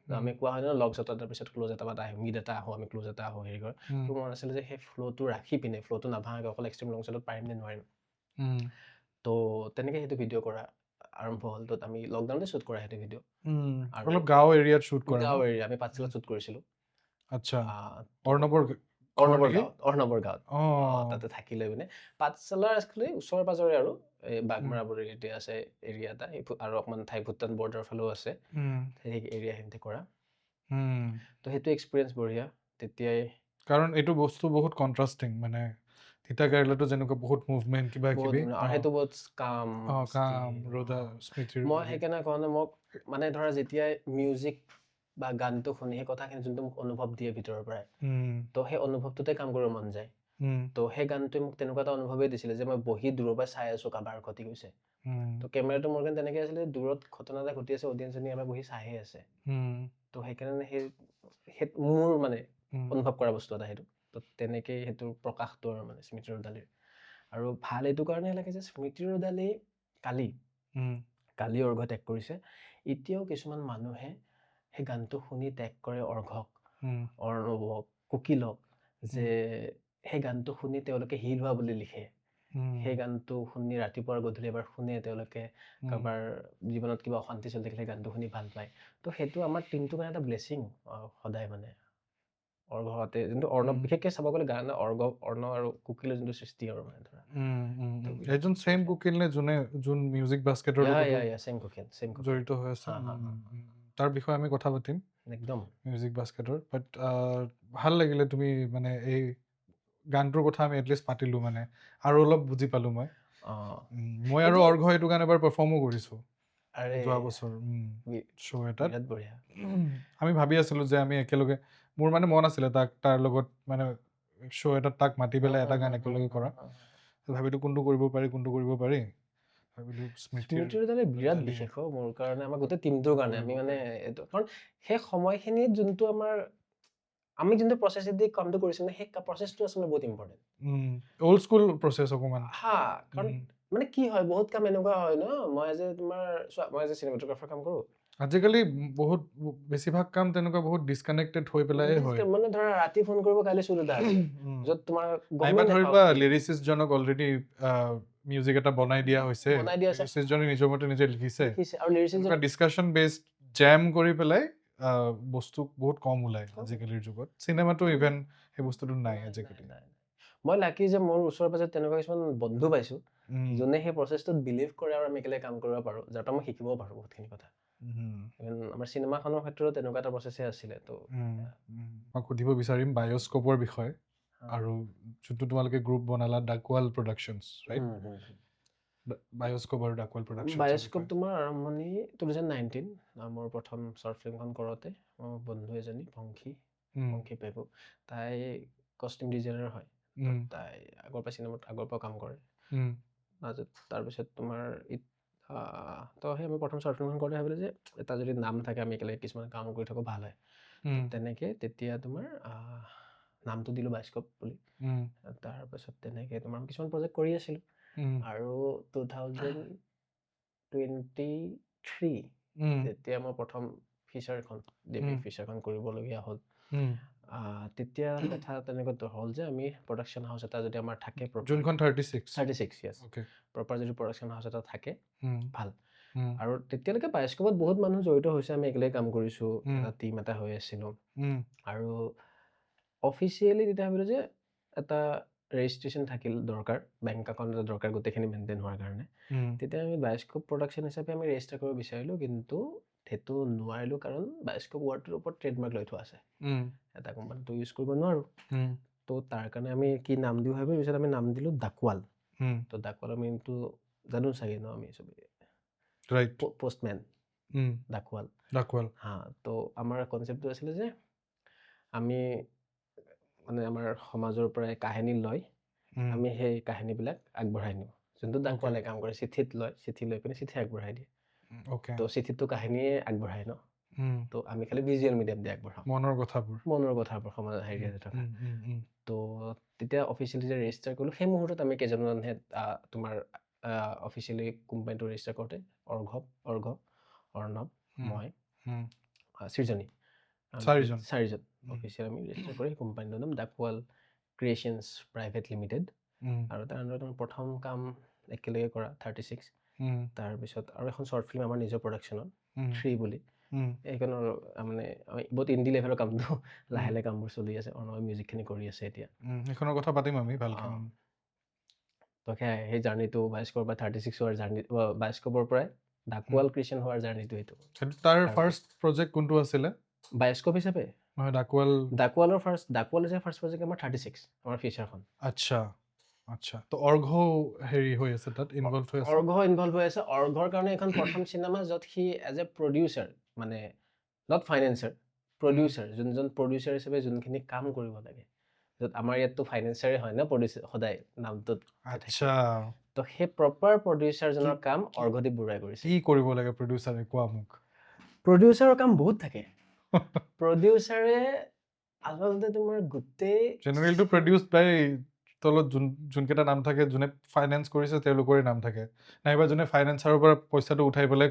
আমি কোৱা হয় ন লং শ্বট এটাৰ পিছত ক্ল'জ এটা আহোঁ মিড এটা আহোঁ আমি ক্ল'জ এটা আহোঁ হেৰি কৰে তো মন আছিলে যে সেই ফ্ল'টো ৰাখি পিনে ফ্ল'টো নাভাঙাকৈ অকল এক্সট্ৰিম লং শ্বটত পাৰিম নে নোৱাৰিম তো তেনেকে সেইটো ভিডিঅ' কৰা আৰম্ভ হ'ল তো আমি লকডাউনতে শ্বুট কৰা সেইটো ভিডিঅ' অলপ গাঁও এৰিয়াত শ্বুট কৰা গাঁও এৰিয়া আমি পাঠশালাত শ্বুট কৰিছিলোঁ আচ্ছা অৰ্ণৱৰ গাঁৱত তাতে থাকি লৈ পিনে পাঠশালাৰ আছিলে ওচৰে পাজৰে আৰু এই বাগমাৰা বুৰৈতে আছে এৰিয়া এটা আৰু অকণমান ঠাই ভূটান বৰ্ডাৰ ফালেও আছে সেই এৰিয়াখিনিতে কৰা তো সেইটো এক্সপিৰিয়েঞ্চ বঢ়িয়া তেতিয়াই কাৰণ এইটো বস্তু বহুত কণ্ট্ৰাষ্টিং মানে তিতা কেৰেলাটো যেনেকুৱা বহুত মুভমেণ্ট কিবা কিবি আৰু সেইটো বহুত কাম ৰ'দা স্মৃতিৰ মই সেইকাৰণে কাৰণে মোক মানে ধৰা যেতিয়াই মিউজিক বা গানটো শুনি সেই কথাখিনি যোনটো মোক অনুভৱ দিয়ে ভিতৰৰ পৰাই তো সেই অনুভৱটোতে কাম কৰিব মন যায় তো সেই গানটোৱে মোক তেনেকুৱা এটা অনুভৱেই দিছিলে যে মই বহি দূৰৰ পৰা চাই আছোঁ কাৰোবাৰ ঘটি গৈছে তো কেমেৰাটো মোৰ কাৰণে তেনেকৈ আছিলে দূৰত ঘটনা এটা ঘটি আছে অডিয়েঞ্চজনী আমাৰ বহি চাইহে আছে তো সেইকাৰণে সেই মোৰ মানে অনুভৱ কৰা বস্তু এটা সেইটো তো তেনেকেই সেইটোৰ প্ৰকাশটো আৰু মানে স্মৃতি ৰদালিৰ আৰু ভাল এইটো কাৰণে লাগে যে স্মৃতি ৰদালি কালি অৰ্ঘ টেগ কৰিছে এতিয়াও কিছুমান মানুহে সেই গানটো শুনি টেগ কৰে অৰ্ঘক অৰ্ণৱক কুকিলক যে সেই গানটো শুনি তেওঁলোকে হিল হোৱা বুলি লিখে সেই গানটো শুনি ৰাতিপুৱা গধূলি এবাৰ শুনে তেওঁলোকে কাৰোবাৰ জীৱনত কিবা অশান্তি চলি থাকিলে গানটো শুনি ভাল পায় তো সেইটো আমাৰ টিমটোৰ কাৰণে এটা ব্লেছিং সদায় মানে অৰ্ঘতে যোনটো অৰ্ণৱ বিশেষকৈ চাব গ'লে গান অৰ্ণৱ আৰু কুকিলৰ যোনটো সৃষ্টি আৰু মানে ধৰা এজন চেম কুকিল নে যোন মিউজিক বাস্কেটৰ চেম কুকিল জড়িত হৈ আছে তাৰ বিষয়ে আমি কথা পাতিম একদম মিউজিক বাস্কেটৰ বাট ভাল লাগিলে তুমি মানে এই গানটোৰ কথা আমি এটলিষ্ট পাতিলোঁ মানে আৰু অলপ বুজি পালোঁ মই আৰু অৰ্ঘ এইটো গান এবাৰ পাৰফৰ্মো কৰিছোঁ যোৱা বছৰ শ্ব' এটাত আমি ভাবি আছিলোঁ যে আমি একেলগে মোৰ মানে মন আছিলে তাৰ লগত মানে শ্ব' এটাত তাক মাতি পেলাই এটা গান একেলগে কৰা ভাবিলোঁ কোনটো কৰিব পাৰি ভাবিলোঁ স্মৃতি ৰদালি বিৰাট বিশেষ মোৰ কাৰণে আমাৰ গোটেই টিমটোৰ কাৰণে আমি মানে এইটো কাৰণ সেই সময়খিনিত যোনটো আমাৰ আমি যোনটো প্ৰচেছেদি কামটো কৰিছিলোঁ সেই প্ৰচেছটো আচলতে বহুত ইম্পৰ্টেণ্ট অল্ড স্কুল প্ৰচেছ অকণমান কাৰণ মানে কি হয় বহুত কাম এনেকুৱা হয় ন মই যে চিনেমাটোগ্ৰাফাৰ কাম কৰোঁ আজিকালি বহুত বেছিভাগ কাম তেনেকুৱা বহুত ডিছকানেক্টেড হৈ পেলাই হয় মানে ধৰা ৰাতি ফোন কৰিব কাইলৈ শ্বুট এটা আছে য'ত তোমাৰ ধৰিবা লিৰিচিষ্টজনক অলৰেডি মিউজিক এটা বনাই দিয়া হৈছে লিৰিচিষ্টজনে নিজৰ মতে নিজে লিখিছে আৰু লিৰিচিষ্ট ডিছকাশ্যন বেছড জেম কৰি পেলাই বস্তু বহুত কম ওলায় আজিকালিৰ যুগত চিনেমাটো ইভেন সেই বস্তুটো নাই আজিকালি মই লাকি যে মোৰ ওচৰে পাজৰে তেনেকুৱা কিছুমান বন্ধু পাইছোঁ যোনে সেই প্ৰচেছটোত বিলিভ কৰে আৰু আমি একেলগে কাম কৰিব পাৰোঁ যাৰ পৰা মই শিকিব পাৰোঁ বহুতখিনি কথা আমাৰ চিনেমাখনৰ ক্ষেত্ৰত তেনেকুৱা এটা প্ৰচেছে আছিলে তো মই সুধিব বিচাৰিম বায়'স্কোপৰ বিষয়ে আৰু যোনটো তোমালোকে গ্ৰুপ বনালা ডাকৱাল প্ৰডাকশ্যনছ ৰাইট বায়'স্কোপ আৰু ডাকৱাল প্ৰডাকশ্যনছ বায়'স্কোপ তোমাৰ আৰম্ভণি 2019 মোৰ প্ৰথম শ্বৰ্ট ফিল্মখন কৰোঁতে মোৰ বন্ধু এজনী পংখী পেগু তাই কষ্টিউম ডিজাইনাৰ হয় তাই আগৰ পৰা কাম কৰে তাৰপিছত তোমাৰ তো সেই আমি প্ৰথম শ্বৰ্ট ফিল্মখন কৰোঁতে ভাবিলোঁ যে এটা যদি নাম থাকে আমি একেলগে কিছুমান কাম কৰি থাকোঁ ভাল হয় তেনেকৈ তেতিয়া তোমাৰ নামটো দিলোঁ বায়'স্কোপ বুলি তাৰপিছত তেনেকৈ তোমাৰ কিছুমান প্ৰজেক্ট কৰি আছিলোঁ আৰু 2023 তেতিয়া মই প্ৰথম ফিচাৰখন ফিচাৰখন কৰিবলগীয়া হ'ল তেতিয়া কথা তেনেকৈ হ'ল যে আমি প্ৰডাকশ্যন হাউচ এটা যদি আমাৰ থাকে যোনখন 36 ইয়েছ প্ৰপাৰ যদি প্ৰডাকশ্যন হাউচ এটা থাকে ভাল আৰু তেতিয়ালৈকে বায়'স্কোপত বহুত মানুহ জড়িত হৈছে আমি একেলগে কাম কৰিছোঁ এটা টীম এটা হৈ আছিলোঁ আৰু অফিচিয়েলি তেতিয়া ভাবিলোঁ যে এটা ৰেজিষ্ট্ৰেশ্যন থাকিল দৰকাৰ বেংক একাউণ্ট এটা দৰকাৰ গোটেইখিনি মেইনটেইন হোৱাৰ কাৰণে তেতিয়া আমি বায়'স্কোপ প্ৰডাকশ্যন হিচাপে আমি ৰেজিষ্টাৰ কৰিব বিচাৰিলোঁ কিন্তু সেইটো নোৱাৰিলোঁ কাৰণ বায়'স্কোপ ৱাৰ্ডটোৰ ওপৰত ট্ৰেডমাৰ্ক লৈ থোৱা আছে এটা কোম্পানীটো ইউজ কৰিব নোৱাৰোঁ তো তাৰ কাৰণে আমি কি নাম দিওঁ ভাবি পিছত আমি নাম দিলোঁ ডাকৱাল তো ডাকৱালৰ মিনিংটো জানো চাগে ন আমি চবেই ৰাইট পোষ্টমেন ডাকৱাল তো আমাৰ কনচেপ্টটো আছিলে যে আমি মানে আমাৰ সমাজৰ পৰাই কাহিনী লৈ আমি সেই কাহিনীবিলাক আগবঢ়াই নিওঁ যোনটো ডাকৱালে কাম কৰে চিঠি লৈ পিনে চিঠি আগবঢ়াই দিয়ে তো চিঠিটো কাহিনীয়ে আগবঢ়াই ন তো আমি খালি ভিজুৱেল মিডিয়াম দি আগবঢ়াওঁ মনৰ কথাবোৰ সমাজ হেৰিয়াতে থকা তো তেতিয়া অফিচিয়েলি যে ৰেজিষ্টাৰ কৰিলোঁ সেই মুহূৰ্তত আমি কেইজনমানহে তোমাৰ অফিচিয়েলি কোম্পানীটো ৰেজিষ্টাৰ কৰোঁতে অৰ্ণৱ মই সৃজনী চাৰিজন অফিচিয়েল আমি ৰেজিষ্টাৰ কৰি কোম্পানীটোৰ নাম ডাকৱাল ক্ৰিয়েশ্যনছ প্ৰাইভেট লিমিটেড আৰু তাৰ আণ্ডাৰত আমি প্ৰথম কাম একেলগে কৰা 36 তাৰপিছত আৰু এখন শ্বৰ্ট ফিল্ম আমাৰ নিজৰ প্ৰডাকশ্যনত 3 বুলি এইখনৰ মানে আমি বহুত ইণ্ডি লেভেলৰ কামটো লাহে লাহে কামবোৰ চলি আছে অৰ্ণৱে মিউজিকখিনি কৰি আছে এতিয়া সেইখনৰ কথা পাতিম আমি ভালকৈ তো সেই জাৰ্ণিটো বায়'স্কোপৰ পৰা 36 হোৱাৰ জাৰ্ণি বায়'স্কোপৰ পৰাই ডাকৱাল ক্ৰিয়েশ্যন হোৱাৰ জাৰ্ণিটো সেইটো তাৰ ফাৰ্ষ্ট প্ৰজেক্ট কোনটো আছিলে বায়'স্কোপ হিচাপে নহয় ডাকৱালৰ ফাৰ্ষ্ট প্ৰজেক্ট আমাৰ 36 আমাৰ ফিচাৰখন আচ্ছা তো অৰ্ঘ হেৰি হৈ আছে তাত ইনভলভ হৈ আছে অৰ্ঘৰ কাৰণে এখন প্ৰথম চিনেমা য'ত সি এজ এ প্ৰডিউচাৰ মানে নট ফাইনেন্সাৰ প্ৰডিউচাৰ যোনজন প্ৰডিউচাৰ হিচাপে যোনখিনি কাম কৰিব লাগে য'ত আমাৰ ইয়াততো ফাইনেন্সাৰে হয় ন প্ৰডিউচাৰ সদায় নামটোত আচ্ছা তো সেই প্ৰপাৰ প্ৰডিউচাৰজনৰ কাম অৰ্ঘদীপ বৰুৱাই কৰিছে কি কৰিব লাগে প্ৰডিউচাৰে কোৱা মোক প্ৰডিউচাৰৰ কাম বহুত থাকে প্ৰডিউচাৰে আচলতে তোমাৰ গোটেই জেনেৰেলটো প্ৰডিউচড বাই তলত যোনকেইটা নাম থাকে যোনে ফাইনেন্স কৰিছে তেওঁলোকৰে নাম থাকে নাইবা যোনে ফাইনেন্সাৰৰ পৰা পইচাটো উঠাই পেলাই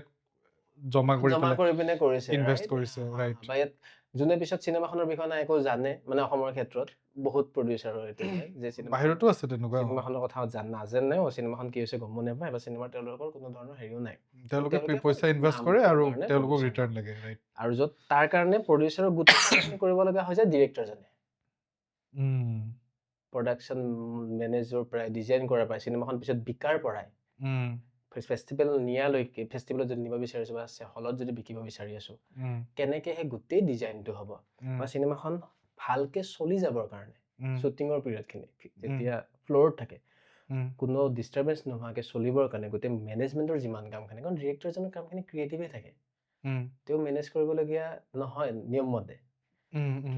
জমা কৰি পিনে কৰিছে ইনভেষ্ট কৰিছে ৰাইট বা ইয়াত যোনে পিছত চিনেমাখনৰ বিষয়ে নাই একো জানে মানে অসমৰ ক্ষেত্ৰত বহুত প্ৰডিউচাৰ হয় যে বাহিৰতো আছে তেনেকুৱা চিনেমাখনৰ কথা নাজানে চিনেমাখন কি হৈছে গমো নাপায় বা চিনেমাৰ তেওঁলোকৰ কোনো ধৰণৰ হেৰিও নাই তেওঁলোকে পইচা ইনভেষ্ট কৰে আৰু তেওঁলোকক ৰিটাৰ্ণ লাগে ৰাইট আৰু য'ত তাৰ কাৰণে প্ৰডিউচাৰক গোটেই কৰিব লগা হৈছে ডিৰেক্টৰজনে প্ৰডাকশ্যন মেনেজৰ পৰাই ডিজাইন কৰাৰ পৰাই চিনেমাখন পিছত বিকাৰ পৰাই ফেষ্টিভেল নিয়ালৈকে ফেষ্টিভেলত যদি নিব বিচাৰিছো বা হলত যদি বিকিব বিচাৰি আছো কেনেকে সেই গোটেই ডিজাইনটো হ'ব বা চিনেমাখন ভালকে চলি যাবৰ কাৰণে শ্বুটিঙৰ পিৰিয়ডখিনি যেতিয়া ফ্ল'ৰত থাকে কোনো ডিষ্টাৰ্বেঞ্চ নোহোৱাকৈ চলিবৰ কাৰণে গোটেই মেনেজমেণ্টৰ যিমান কামখিনি কাৰণ ডিৰেক্টৰজনৰ কামখিনি ক্ৰিয়েটিভে থাকে তেওঁ মেনেজ কৰিবলগীয়া নহয় নিয়মমতে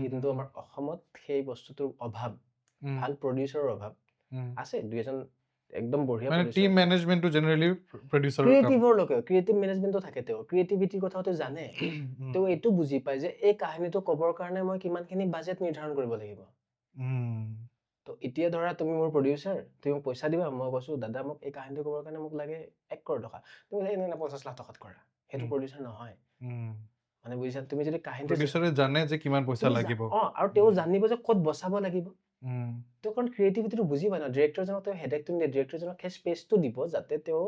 কিন্তু আমাৰ অসমত সেই বস্তুটোৰ অভাৱ ভাল প্ৰডিউচাৰৰ অভাৱ আছে দুই এজন একদম বঢ়িয়া টিম মেনেজমেণ্টটো জেনেৰেলি প্ৰডিউচাৰৰ ক্ৰিয়েটিভ মেনেজমেণ্টটো থাকে তেওঁ ক্ৰিয়েটিভিটিৰ কথাটো জানে তেওঁ এইটো বুজি পায় যে এই কাহিনীটো ক'বৰ কাৰণে মই কিমানখিনি বাজেট নিৰ্ধাৰণ কৰিব লাগিব তো এতিয়া ধৰা তুমি মোৰ প্ৰডিউচাৰ তুমি মোক পইচা দিবা মই কৈছো দাদা মোক এই কাহিনীটো ক'বৰ কাৰণে মোক লাগে 1 কোটি টকা তুমি 50 লাখ টকাত কৰা সেইটো প্ৰডিউচাৰ নহয় মানে বুজিছা তুমি যদি কাহিনীটো প্ৰডিউচাৰে জানে যে কিমান পইচা লাগিব আৰু তেওঁ জানিব যে ক'ত বচাব লাগিব তেওঁ কাৰণ ক্ৰিয়েটিভিটিটো বুজি পায় ন ডিৰেক্টৰজনক তেওঁ হেডেকটো নিদিয়ে ডিৰেক্টৰজনক সেই স্পেচটো দিব যাতে তেওঁ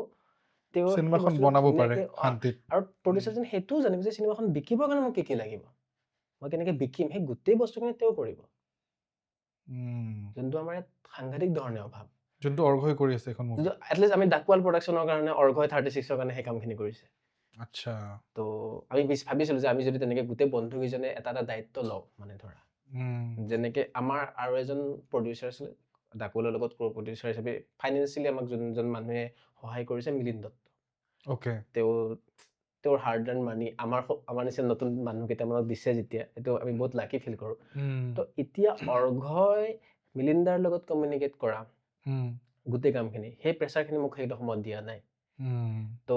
চিনেমাখন বনাব পাৰে শান্তিত আৰু প্ৰডিউচাৰজন সেইটোও জানিব যে চিনেমাখন বিকিবৰ কাৰণে মোক কি লাগিব মই কেনেকে বিকিম সেই গোটেই বস্তুখিনি তেওঁ কৰিব যোনটো আমাৰ ইয়াত সাংঘাতিক ধৰণে অভাৱ যোনটো অৰ্ঘই কৰি আছে এখন মুভি এটলিষ্ট আমি ডাকৱাল প্ৰডাকশ্যনৰ কাৰণে অৰ্ঘই 36ৰ কাৰণে সেই কামখিনি কৰিছে আচ্ছা তো আমি ভাবিছিলোঁ যে আমি যদি তেনেকে গোটেই বন্ধুকেইজনে এটা এটা দায়িত্ব লওঁ মানে ধৰা যেনেকে আমাৰ আৰু এজন প্ৰডিউচাৰ আছিলে ডাকুলৰ লগত কো প্ৰডিউচাৰ হিচাপে ফাইনেন্সিয়েলি আমাক যোনজন মানুহে সহায় কৰিছে মিলিন্দ দত্ত অ'কে তেওঁ তেওঁৰ হাৰ্ড এণ্ড মানি আমাৰ নিচিনা নতুন মানুহ কেইটামানক দিছে যেতিয়া এইটো আমি বহুত লাকি ফিল কৰোঁ তো এতিয়া অৰ্ঘই মিলিন্দাৰ লগত কমিউনিকেট কৰা গোটেই কামখিনি সেই প্ৰেছাৰখিনি মোক সেইটো সময়ত দিয়া নাই তো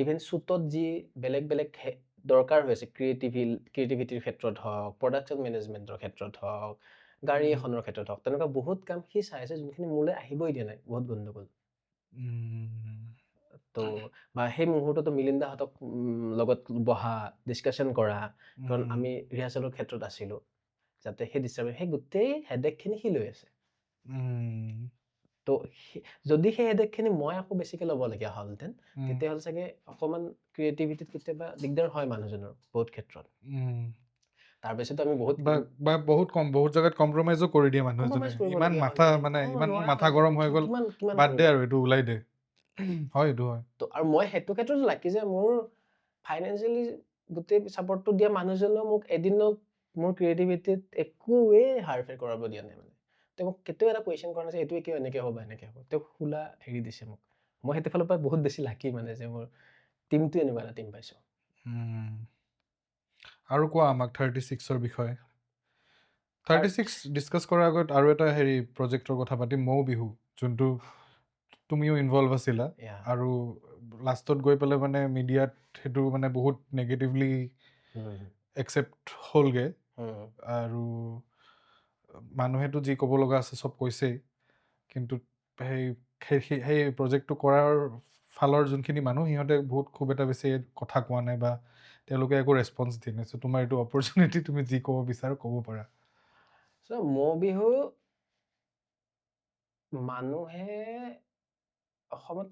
ইভেন শ্বুটত যি বেলেগ বেলেগ দৰকাৰ হৈ আছে ক্ৰিয়েটিভিটিৰ ক্ষেত্ৰত হওক প্ৰডাকশ্যন মেনেজমেণ্টৰ ক্ষেত্ৰত হওক গাড়ী এখনৰ ক্ষেত্ৰত হওক তেনেকুৱা বহুত কাম সি চাই আছে যোনখিনি মোলৈ আহিবই দিয়া নাই বহুত গণ্ডগোল তো বা সেই মুহূৰ্ততো মিলিন্দাহঁতক লগত বহা ডিছকাশ্যন কৰা কাৰণ আমি ৰিহাৰ্চেলৰ ক্ষেত্ৰত আছিলোঁ যাতে সেই সেই গোটেই হেডেকখিনি সি লৈ আছে তো যদি সেই হেডেকখিনি মই আকৌ বেছিকৈ ল'বলগীয়া হ'লহেঁতেন তেতিয়াহ'লে চাগে অকণমান ক্ৰিয়েটিভিটিত কেতিয়াবা দিগদাৰ হয় মানুহজনৰ বহুত ক্ষেত্ৰত তাৰপিছত আমি বহুত বহুত জেগাত কম্প্ৰমাইজো কৰি দিয়ে মানুহজনে ইমান মাথা মানে ইমান মাথা গৰম হৈ গ'ল বাদ দে আৰু এইটো ওলাই দে হয় এইটো হয় তো আৰু মই সেইটো ক্ষেত্ৰত লাকি যে মোৰ ফাইনেন্সিয়েলি গোটেই ছাপৰ্টটো দিয়া মানুহজনেও মোক এদিনত মোৰ ক্ৰিয়েটিভিটিত একোৱেই হাৰফেৰ কৰাব দিয়া নাই মানে তেওঁ মোক কেতিয়াও এটা কুৱেশ্যন কৰা নাছিল এইটোৱে কিয় এনেকৈ হ'ব এনেকৈ হ'ব তেওঁ খোলা হেৰি দিছে মোক মই সেইটো ফালৰ পৰা বহুত বেছি লাকি মানে যে মোৰ টিমটো এনেকুৱা এটা টিম পাইছোঁ আৰু কোৱা আমাক 36ৰ বিষয়ে 36 ডিছকাছ কৰাৰ আগত আৰু এটা হেৰি প্ৰজেক্টৰ কথা পাতিম মৌ বিহু যোনটো তুমিও ইনভলভ আছিলা আৰু লাষ্টত গৈ পেলাই মানে মিডিয়াত সেইটো মানে বহুত নেগেটিভলি একচেপ্ট হ'লগৈ আৰু মানুহেতো যি ক'ব লগা আছে চব কৈছেই কিন্তু সেই প্ৰজেক্টটো কৰাৰ ফালৰ যোনখিনি মানুহ সিহঁতে বহুত খুব এটা বেছি কথা কোৱা নাই বা তেওঁলোকে একো ৰেছপন্স দিয়া নাই চ' তোমাৰ এইটো অপৰচুনিটি তুমি যি ক'ব বিচাৰা ক'ব পাৰা মৌ বিহু মানুহে অসমত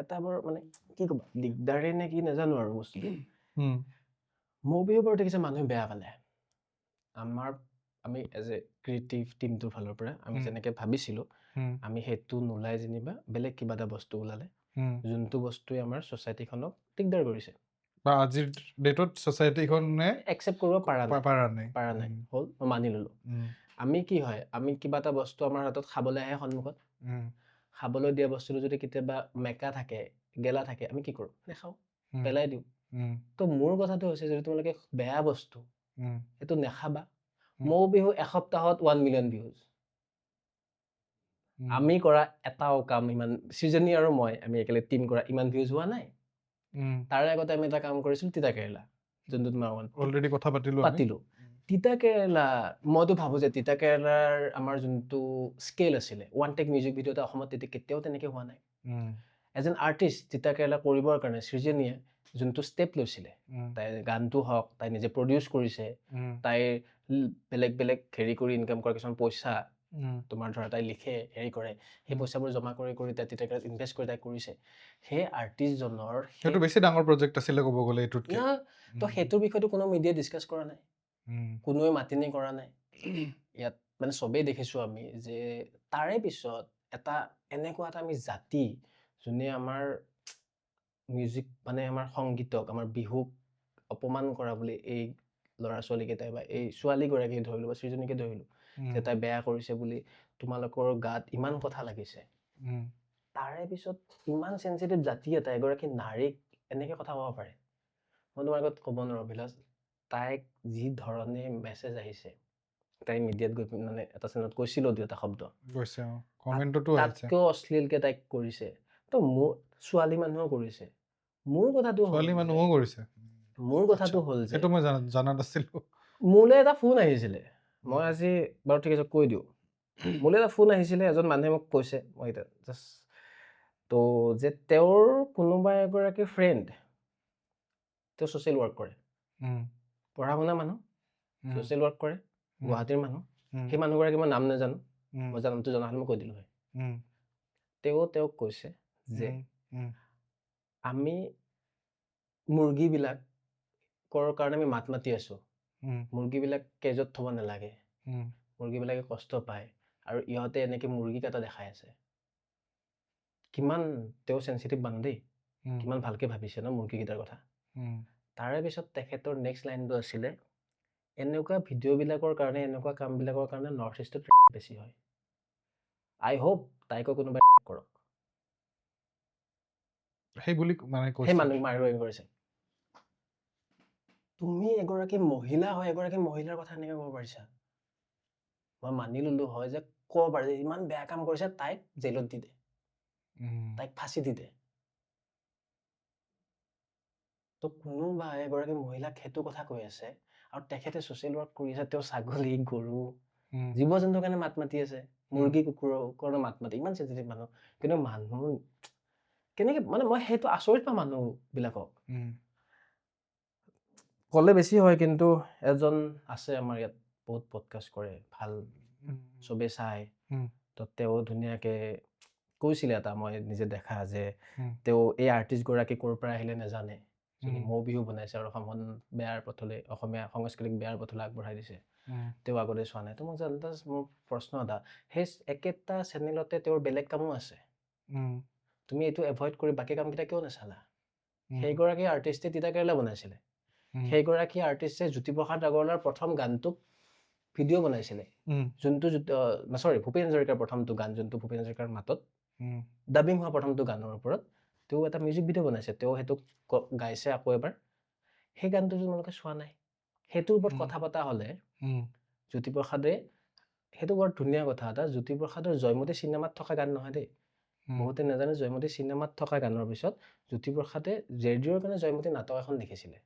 এটা বৰ মানে কি ক'বা দিগদাৰে নে কি নাজানো আৰু বস্তুটো মৌ বিহু বাৰু দেখিছে মানুহে বেয়া পালে আমি এজ এ ক্ৰিয়েটিভ টিমটোৰ ফালৰ পৰা আমি যেনেকৈ ভাবিছিলোঁ আমি সেইটো নোলাই যেনিবা বেলেগ কিবা এটা বস্তু ওলালে যোনটো বস্তুৱে আমাৰ ছ'চাইটিখনক দিগদাৰ কৰিছে বা আজিৰ ডেটত ছ'চাইটিখনে একচেপ্ট কৰিব পাৰা নাই হ'ল মই মানি ল'লোঁ আমি কি হয় আমি কিবা এটা বস্তু আমাৰ হাতত খাবলৈ আহে সন্মুখত খাবলৈ দিয়া বস্তুটো যদি কেতিয়াবা মেকা থাকে গেলা থাকে আমি কি কৰোঁ নাখাওঁ পেলাই দিওঁ তো মোৰ কথাটো হৈছে যদি তোমালোকে বেয়া বস্তু সেইটো নাখাবা মৌ বিহু এসপ্তাহত 1 মিলিয়ন ভিউজ আমি কৰা এটাও কাম ইমান সৃজনী আৰু মই আমি একেলগে টিম কৰা ইমান ভিউজ হোৱা নাই তাৰে আগতে আমি এটা কাম কৰিছিলোঁ তিতা কেৰেলা যোনটো তোমাৰ অলৰেডি কথা পাতিলোঁ তিতা কেৰেলা মইতো ভাবোঁ যে তিতা কেৰেলাৰ আমাৰ যোনটো স্কেল আছিলে ওৱান টেক মিউজিক ভিডিঅ' এটা অসমত তেতিয়া কেতিয়াও তেনেকৈ হোৱা নাই এজ এন আৰ্টিষ্ট তিতা কেৰেলা কৰিবৰ কাৰণে সৃজনীয়ে যোনটো ষ্টেপ লৈছিলে তাইৰ গানটো হওক তাই নিজে প্ৰডিউচ কৰিছে তাইৰ বেলেগ বেলেগ হেৰি কৰি ইনকাম কৰা কিছুমান পইচা তোমাৰ ধৰা তাই লিখে হেৰি কৰে সেই পইচাবোৰ জমা কৰি তাই তিতা কেৰেলাত ইনভেষ্ট কৰি তাই কৰিছে সেই আৰ্টিষ্টজনৰ সেইটো বেছি ডাঙৰ প্ৰজেক্ট আছিলে ক'ব গ'লে এইটোতকৈ তো সেইটোৰ বিষয়টো কোনো মিডিয়াই ডিছকাছ কৰা নাই কোনোৱে মাতিনি কৰা নাই ইয়াত মানে চবেই দেখিছোঁ আমি যে তাৰে পিছত এটা এনেকুৱা এটা আমি জাতি যোনে আমাৰ মিউজিক মানে আমাৰ সংগীতক আমাৰ বিহুক অপমান কৰা বুলি এই ল'ৰা ছোৱালীকেইটাই বা এই ছোৱালীগৰাকীক ধৰিলোঁ বা সৃজনীকে ধৰিলোঁ যে তাই বেয়া কৰিছে বুলি তোমালোকৰ গাত ইমান কথা লাগিছে তাৰে পিছত ইমান চেঞ্চিটিভ জাতি এটা এগৰাকী নাৰীক এনেকৈ কথা ক'ব পাৰে মই তোমাৰ আগত ক'ব নোৱাৰোঁ অভিলাষ তাইক যি ধৰণে মেছেজ আহিছে তাই মিডিয়াত গৈ মানে এটা চেনেলত কৈছিলোঁ দুটা শব্দ তাতকৈও অশ্লীলকৈ তাইক কৰিছে তো মোৰ ছোৱালী মানুহো কৰিছে মোৰ কথাটো হ'ল যে সেইটো মই জানা নাছিলোঁ মোলৈ এটা ফোন আহিছিলে মই আজি বাৰু ঠিক আছে কৈ দিওঁ মোলৈ এটা ফোন আহিছিলে এজন মানুহে মোক কৈছে মই এতিয়া জাষ্ট তো যে তেওঁৰ কোনোবা এগৰাকী ফ্ৰেণ্ড তেওঁ ছ'চিয়েল ৱৰ্ক কৰে পঢ়া শুনা মানুহ ছ'চিয়েল ৱৰ্ক কৰে গুৱাহাটীৰ মানুহ সেই মানুহগৰাকী মই নাম নাজানো মই নামটো জনা হ'লে মই কৈ দিলোঁ হয় তেওঁক কৈছে যে আমি মুৰ্গীবিলাকৰ কাৰণে আমি মাত মাতি আছোঁ মুৰ্গীবিলাক কেজত থ'ব নালাগে মুৰ্গীবিলাকে কষ্ট পায় আৰু ইহঁতে এনেকৈ মুৰ্গী কাটা দেখাই আছে কিমান তেওঁ চেঞ্চিটিভ মানুহ দেই কিমান ভালকে ভাবিছে ন মুৰ্গীকেইটাৰ কথা। তাৰে পিছত তেখেতৰ নেক্সট লাইনটো আছিলে, এনেকুৱা ভিডিঅ'বিলাকৰ কাৰণে, এনেকুৱা কামবিলাকৰ কাৰণে নৰ্থ ইষ্টত বেছি হয়। আই হোপ তাইকো কোনোবাই কৰক। সেই বুলি মানে সেই কৈছে। মানুহ মাৰিব কৰিছে। তুমি এগৰাকী মহিলা হয়, এগৰাকী মহিলাৰ কথা এনেকে ক'ব পাৰিছা? মই মানি ললো হয় যে ক'ব পাৰে যে ইমান বেয়া কাম কৰিছে, তাইক জেলত দি দে, তাইক ফাঁচি দি দে। তো কোনোবা এগৰাকী মহিলাক সেইটো কথা কৈ আছে, আৰু তেখেতে ছ'চিয়েল ৱৰ্ক কৰি আছে, তেওঁ ছাগলী, গৰু, জীৱ জন্তুৰ কাৰণে মাত মাতি আছে, মুৰ্গী, কুকুৰৰ কাৰণে মাত মাতি, ইমান চেঞ্চিটিভ মানুহ। কিন্তু মানুহ কেনেকে, মানে মই সেইটো আচৰিত পাওঁ মানুহবিলাকক। ক'লে বেছি হয়, কিন্তু এজন আছে আমাৰ ইয়াত, বহুত পডকাষ্ট কৰে, ভাল, চবে চাই। তো তেওঁ ধুনীয়াকে কৈছিলে এটা, মই নিজে দেখা, যে তেওঁ এই আৰ্টিষ্টগৰাকী ক'ৰ পৰা আহিলে নাজানে, মৌ বিহু বনাইছে আৰু অসমখন বেয়াৰ পথলৈ, অসমীয়া সংস্কৃতিক বেয়াৰ পথলৈ আগবঢ়াই দিছে, তেওঁ আগতে চোৱা নাই। তো মোক জানতাজ মোৰ প্ৰশ্ন এটা, সেই একেটা চেনেলতে তেওঁৰ বেলেগ কামো আছে, তুমি এইটো এভইড কৰি বাকী কামকেইটা কিয় নাচালা? সেইগৰাকী আৰ্টিষ্টে তিতা কেৰেলা বনাইছিলে, সেইগৰাকী আৰ্টিষ্টে জ্যোতিপ্ৰসাদ আগৰৱালাৰ প্ৰথম গানটোক ভিডিঅ' বনাইছিলে, যোনটো চৰি ভূপেন হাজৰিকাৰ প্ৰথমটো গান, যোনটো ভূপেন হাজৰিকাৰ মাতত ডাবিং হোৱা প্ৰথমটো গানৰ ওপৰত তেওঁ এটা মিউজিক ভিডিঅ' বনাইছে, তেওঁ সেইটো গাইছে আকৌ এবাৰ। সেই গানটো তোমালোকে চোৱা নাই, সেইটোৰ ওপৰত কথা পতা হ'লে জ্যোতিপ্ৰসাদে, সেইটো বৰ ধুনীয়া কথা এটা, জ্যোতিপ্ৰসাদৰ জয়মতী চিনেমাত থকা গান নহয় দেই, বহুতে নাজানে, জয়মতী চিনেমাত থকা গানৰ পিছত জ্যোতিপ্ৰসাদে জেডিঅ'ৰ কাৰণে জয়মতী নাটক এখন লিখিছিলে,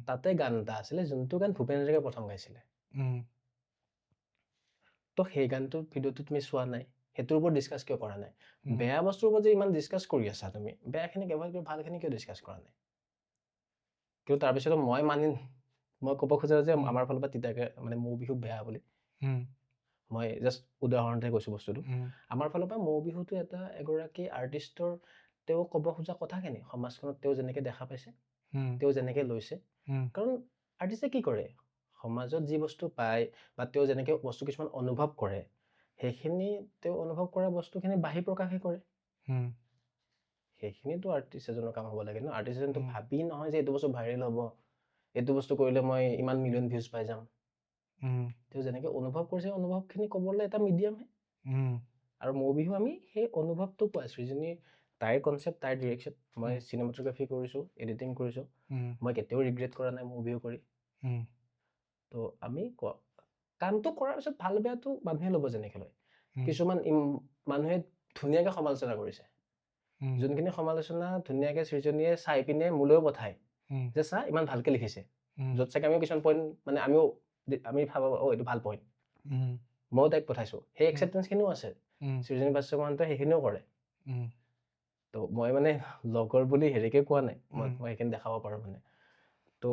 তাতে গান এটা আছিলে, যোনটো গান ভূপেন হাজৰিকাই প্ৰথম গাইছিলে। তো সেই গানটোৰ ভিডিঅ'টো তুমি চোৱা নাই, সেইটোৰ ওপৰত ডিছকাছ কিয় কৰা নাই? বেয়া বস্তুৰ ওপৰত যে ইমান ডিছকাছ কৰি আছা তুমি, বেয়াখিনিক এভইড কৰি ভালখিনি কিয় ডিছকাছ কৰা নাই? কিন্তু তাৰপিছতো মই ক'ব খোজো যে আমাৰ ফালৰ পৰা তিতাকে মানে মৌ বিহু বেয়া বুলি, মই জাষ্ট উদাহৰণতে কৈছো বস্তুটো। আমাৰ ফালৰ পৰা মৌ বিহুটো এটা এগৰাকী আৰ্টিষ্টৰ তেওঁ ক'ব খোজা কথাখিনি, সমাজখনত তেওঁ যেনেকে দেখা পাইছে, তেওঁ যেনেকে লৈছে, কাৰণ আৰ্টিষ্টে কি কৰে, সমাজত যি বস্তু পায় বা তেওঁ যেনেকে বস্তু কিছুমান অনুভৱ কৰে, সেইখিনি তেওঁ অনুভৱ কৰা বস্তুখিনি বাহিৰ প্ৰকাশে কৰে, সেইখিনিতো আৰ্টিষ্ট এজনৰ কাম হ'ব লাগে ন। আৰ্টিষ্ট এজনটো ভাবি নহয় যে এইটো বস্তু ভাইৰেল হ'ব, এইটো বস্তু কৰিলে মই ইমান মিলিয়ন ভিউজ পাই যাম। তেওঁ যেনেকে অনুভৱ কৰিছে, অনুভৱখিনি ক'বলৈ এটা মিডিয়ামহে। আৰু মৌ বিহু আমি সেই অনুভৱটো পোৱা, সৃজনী তাইৰ কনচেপ্ট, তাইৰ ডিৰেকশ্যন, মই চিনেমাটোগ্ৰাফী কৰিছোঁ, এডিটিং কৰিছোঁ, মই কেতিয়াও ৰিগ্ৰেট কৰা নাই মৌ বিহু কৰি। তো আমি কামটো কৰাৰ পিছত ভাল বেয়াটো মানুহে ল'ব যেনেকে লয়। কিছুমান মানুহে ধুনীয়াকে সমালোচনা কৰিছে, যোনখিনি সমালোচনা ধুনীয়াকে সৃজনীয়ে চাই পিনে মোলৈও পঠায় যে চা ইমান ভালকে লিখিছে, য'ত চাগে আমিও কিছুমান পইণ্ট মানে আমি ভাবো এইটো ভাল পইণ্ট, ময়ো তাইক পঠাইছো, সেই একচেপ্টেঞ্চখিনিও আছে, সৃজনী বাস্য মহন্তই সেইখিনিও কৰে। তো মই মানে লগৰ বুলি হেৰিকে কোৱা নাই, মই সেইখিনি দেখাব পাৰো মানে। তো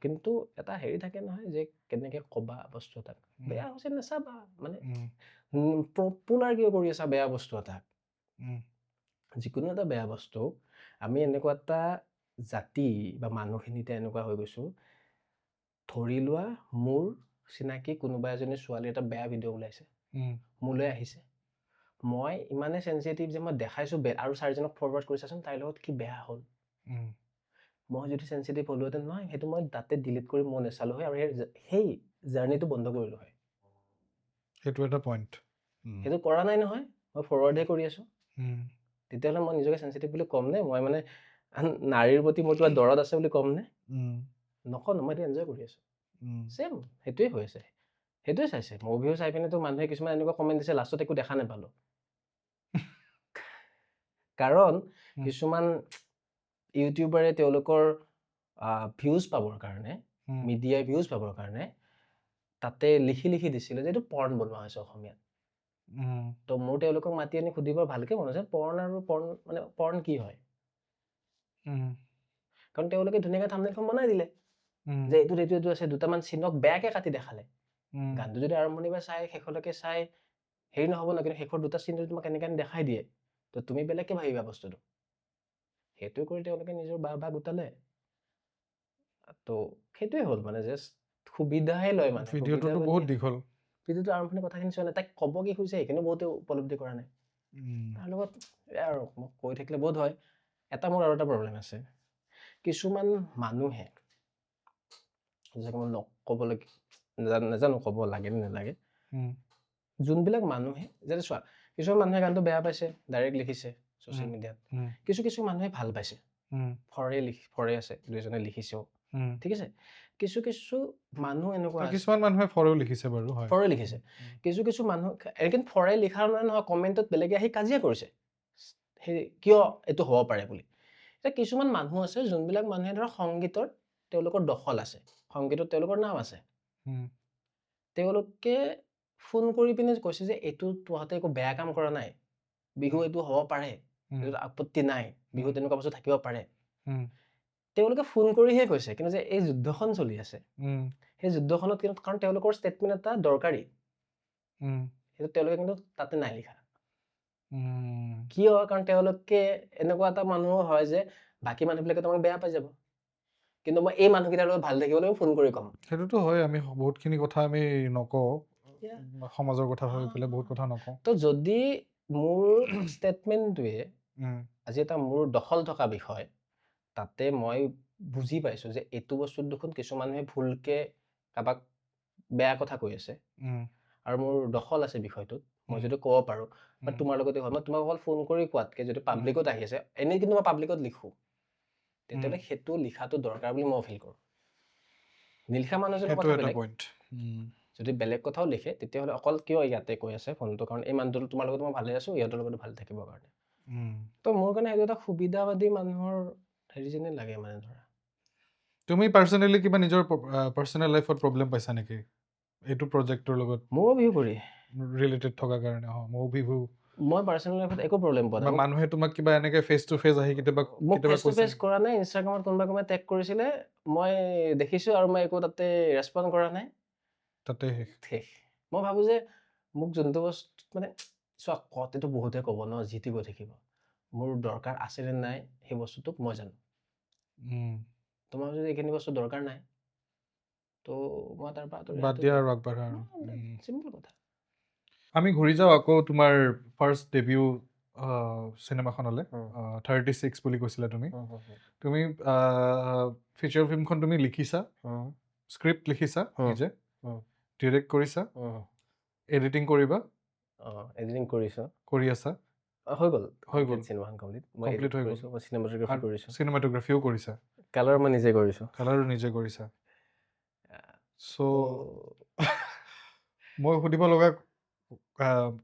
কিন্তু এটা হেৰি থাকে নহয় যে কেনেকে ক'বা বস্তু এটাক, বেয়া হৈছে নাচাবা, মানে পপুলাৰ কিয় কৰি আছা বেয়া বস্তু এটাক? যিকোনো এটা বেয়া বস্তু, আমি এনেকুৱা এটা জাতি বা মানুহখিনিতে এনেকুৱা হৈ গৈছো, ধৰি লোৱা মোৰ চিনাকি কোনোবা এজনী ছোৱালী এটা বেয়া ভিডিঅ' ওলাইছে, মোলৈ আহিছে, মই ইমানে চেঞ্চিটিভ যে মই দেখাইছো আৰু 4জনক ফৰৱাৰ্ড কৰিছাচোন তাইৰ লগত কি বেয়া হ'ল। মই যদি চেঞ্চিটিভ হ'লোহেঁতেন নহয়, সেইটো মই তাতে ডিলিট কৰি মই নেচালো হয়, আৰু সেই জাৰ্ণিটো বন্ধ কৰিলো হয়। সেইটো এটা পইণ্ট, সেইটো কৰা নাই নহয়, মই ফৰৱাৰ্ডহে কৰি আছো। তেতিয়াহ'লে মই নিজকে চেঞ্চিটিভ বুলি ক'ম নে? মই মানে নাৰীৰ প্ৰতি মোৰ কিবা দৰদ আছে বুলি ক'ম নে? নকওঁ, মই এতিয়া এনজয় কৰি আছো। চেম সেইটোৱে হৈ আছে, সেইটোৱে চাইছে। মৌ বিহু চাই পিনেতো মানুহে কিছুমান এনেকুৱা কমেণ্ট দিছে, লাষ্টত একো দেখা নাপালো। কাৰণ কিছুমান ইউটিউবাৰে তেওঁলোকৰ ভিউজ পাবৰ কাৰণে, মিডিয়াই ভিউজ পাবৰ কাৰণে তাতে লিখি লিখি দিছিলে যে এইটো পৰ্ণ বনোৱা হৈছে অসমীয়াত। তো মোৰ তেওঁলোকক মাতি আনি সুধিব ভালকে মন আছে, পৰ্ণ আৰু মানে পৰ্ণ কি হয়? কাৰণ তেওঁলোকে ধুনীয়াকে থাম্বনেইলখন বনাই দিলে যে এইটো আছে, দুটামান চিনক বেয়াকে কাটি দেখালে। গানটো যদি আৰম্ভণিৰ পৰা চাই শেষলৈকে চাই হেৰি নহ'ব ন, কিন্তু শেষৰ দুটা চিন যদি তোমাক এনেকে দেখাই দিয়ে, তো তুমি বেলেগকে ভাবিবা বস্তুটো। সেইটো কৰি তেওঁলোকে নিজৰ বাহ গোটালে। তো সেইটোৱে হ'ল, মানে জাষ্ট সুবিধাহে লয় মানে। ভিডিঅ'টোতো বহুত দীঘল, ভিডিঅ'টো আৰম্ভণি কথাখিনি চোৱা নাই, তাইক ক'ব কি খুজিছে সেইখিনিও বহুতে উপলব্ধি কৰা নাই। তাৰ লগত আৰু মোক কৈ থাকিলে বহুত হয়, মোৰ আৰু এটা প্ৰব্লেম আছে কিছুমান মানুহে যাক মই ক'বলৈ নাজানো ক'ব লাগে নে নালাগে যোনবিলাক মানুহে যেনে চোৱা কিছুমান মানুহে গানটো বেয়া পাইছে ডাইৰেক্ট লিখিছে ছ'চিয়েল মিডিয়াত কিছু মানুহে ভাল পাইছে ফৰে আছে দুইজনে লিখিছেও ঠিক আছে কিছু মানুহ এনেকুৱা আছে কিছুমান মানুহে ফৰেও লিখিছে বাৰু হয় ফৰে লিখিছে কিছু মানুহ একেন ফৰে লিখাৰ মানে নহয় কমেণ্টত বেলেগে আহি কাজিয়া কৰিছে সেই কিয় এইটো হ'ব পাৰে বুলি এতিয়া কিছুমান মানুহ আছে যোনবিলাক মানুহে ধৰক সংগীতৰ তেওঁলোকৰ দখল আছে সংগীতত তেওঁলোকৰ নাম আছে তেওঁলোকে ফোন কৰি পিনে কৈছে যে এইটো তহঁতে একো বেয়া কাম কৰা নাই বিহু এইটো হ'ব পাৰে এইটো আপত্তি নাই বিহু তেনেকুৱা বস্তু থাকিব পাৰে তেওঁলোকে ফোন কৰিহে কৈছে কিন্তু যে এই যুদ্ধখন চলি আছে সেই যুদ্ধখনত কিন্তু কাৰণ তেওঁলোকৰ ষ্টেটমেণ্ট এটা দৰকাৰী সেইটো তেওঁলোকে কিন্তু তাতে নাই লিখা কিয় কাৰণ তেওঁলোকে এনেকুৱা এটা মানুহ হয় যে বাকী মানুহবিলাকে তোমাক বেয়া পাই যাব কিন্তু মই এই মানুহকেইটাৰ লগত ভাল থাকিবলৈ ফোন কৰি ক'ম সেইটোতো হয় আমি বহুতখিনি কথা আমি নকওঁ সমাজৰ কথা ভাবি পেলাই বহুত কথা নকওঁ তো যদি মোৰ ষ্টেটমেণ্টটোৱে আজি এটা মোৰ দখল থকা বিষয় তাতে মই বুজি পাইছো যে এইটো বস্তুত দেখোন কিছু মানুহে ভুলকে কাৰোবাক বেয়া কথা কৈ আছে আৰু মোৰ দখল আছে বিষয়টোত মই যদি ক'ব পাৰো বা তোমাৰ লগতে হয় মই তোমাক অকল ফোন কৰি কোৱাতকে যদি পাব্লিকত আহি আছে এনেই কিন্তু মই পাব্লিকত লিখো তেতিয়াহ'লে সেইটো লিখাটো দৰকাৰ বুলি মই ফিল কৰোঁ নিলিখা মানুহজনৰ কথা বেলেগ যদি বেলেগ কথাও লিখে তেতিয়াহ'লে অকল কিয় ইয়াতে কৈ আছে ফোনটো কাৰণ এই মানুহটো তোমাৰ লগত মই ভালে আছো ইহঁতৰ লগত ভালে থাকিবৰ কাৰণে তো মোৰ কাৰণে সেইটো এটা সুবিধাবাদী মানুহৰ হেৰি যেনে লাগে মানে ধৰা তুমি পাৰ্চনেলি কিবা নিজৰ পাৰ্চনেল লাইফত প্ৰব্লেম পাইছা নেকি এইটো প্ৰজেক্টৰ লগত ময়ো বিহু কৰি ৰিলেটেড থকাৰ কাৰণে ময়ো বিহু মই পাৰ্চনেল লাইফত একো প্ৰব্লেম পোৱা নাই মানুহে তোমাক কিবা এনেকে ফেচ টু ফেচ আহি কেতিয়াবা ফেচ টু ফেচ কৰা নাই ইনষ্টাগ্ৰামত কোনোবাই টেগ কৰিছিলে মই দেখিছো আৰু মই একো তাতে ৰেছপণ্ড কৰা নাই তাতে শেষ মই ভাবো যে মোক যোনটো বস্তু মানে চোৱা কতেতো বহুতে ক'ব ন যিটো গৈ থাকিব মোৰ দৰকাৰ আছে নে নাই সেই বস্তুটোক মই জানো তোমাৰ যদি এইখিনি বস্তু দৰকাৰ নাই তো মই তাৰ পৰা বাদ দিয়া আৰু আগবাঢ়া আৰু চিম্পল কথা আমি ঘূৰি যাওঁ আকৌ তোমাৰ ফাৰ্ষ্ট ডেবিউ চিনেমাখনলৈ 36 বুলি কৈছিলা তুমি ফিচাৰ ফিল্মখন তুমি লিখিছা স্ক্ৰিপ্ট লিখিছা নিজে ডিৰেক্ট কৰিছা এডিটিং কৰিবা এডিটিং কৰিছো কৰি আছা হৈ গ'ল চিনেমাখন কমপ্লিট হৈ গ'ল মই চিনেমাটোগ্ৰাফি কৰিছো চিনেমাটোগ্ৰাফিও কৰিছা কালাৰ মই নিজে কৰিছো কালাৰো নিজে কৰিছা চ' মই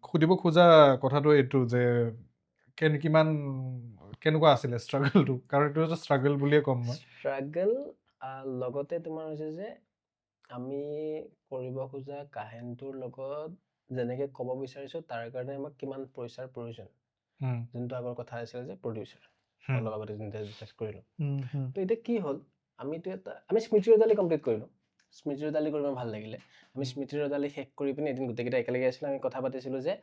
সুধিব খোজা কথাটো এইটো যে কেনেকুৱা আছিলে ষ্ট্ৰাগলটো কাৰণ এইটো এটা ষ্ট্ৰাগল বুলিয়ে ক'ম মই ষ্ট্ৰাগল লগতে তোমাৰ হৈছে যে আমি কৰিব খোজা কাহিনীটোৰ লগত যেনেকে ক'ব বিচাৰিছো তাৰ কাৰণে আমাক কিমান পইচাৰ প্ৰয়োজন যোনটো আগৰ কথা আছিল যে প্ৰডিউচাৰ অলপ আগতে যোনটো ডিছকাছ কৰিলো তো এতিয়া কি হ'ল আমি স্মৃতি ৰদালি কমপ্লিট কৰিলো স্মৃতি ৰদালি কৰি ভাল লাগিলে আমি স্মৃতি ৰদালি শেষ কৰি পিনে এদিন গোটেইকেইটা একেলগে আছিলোঁ আমি কথা পাতিছিলোঁ যে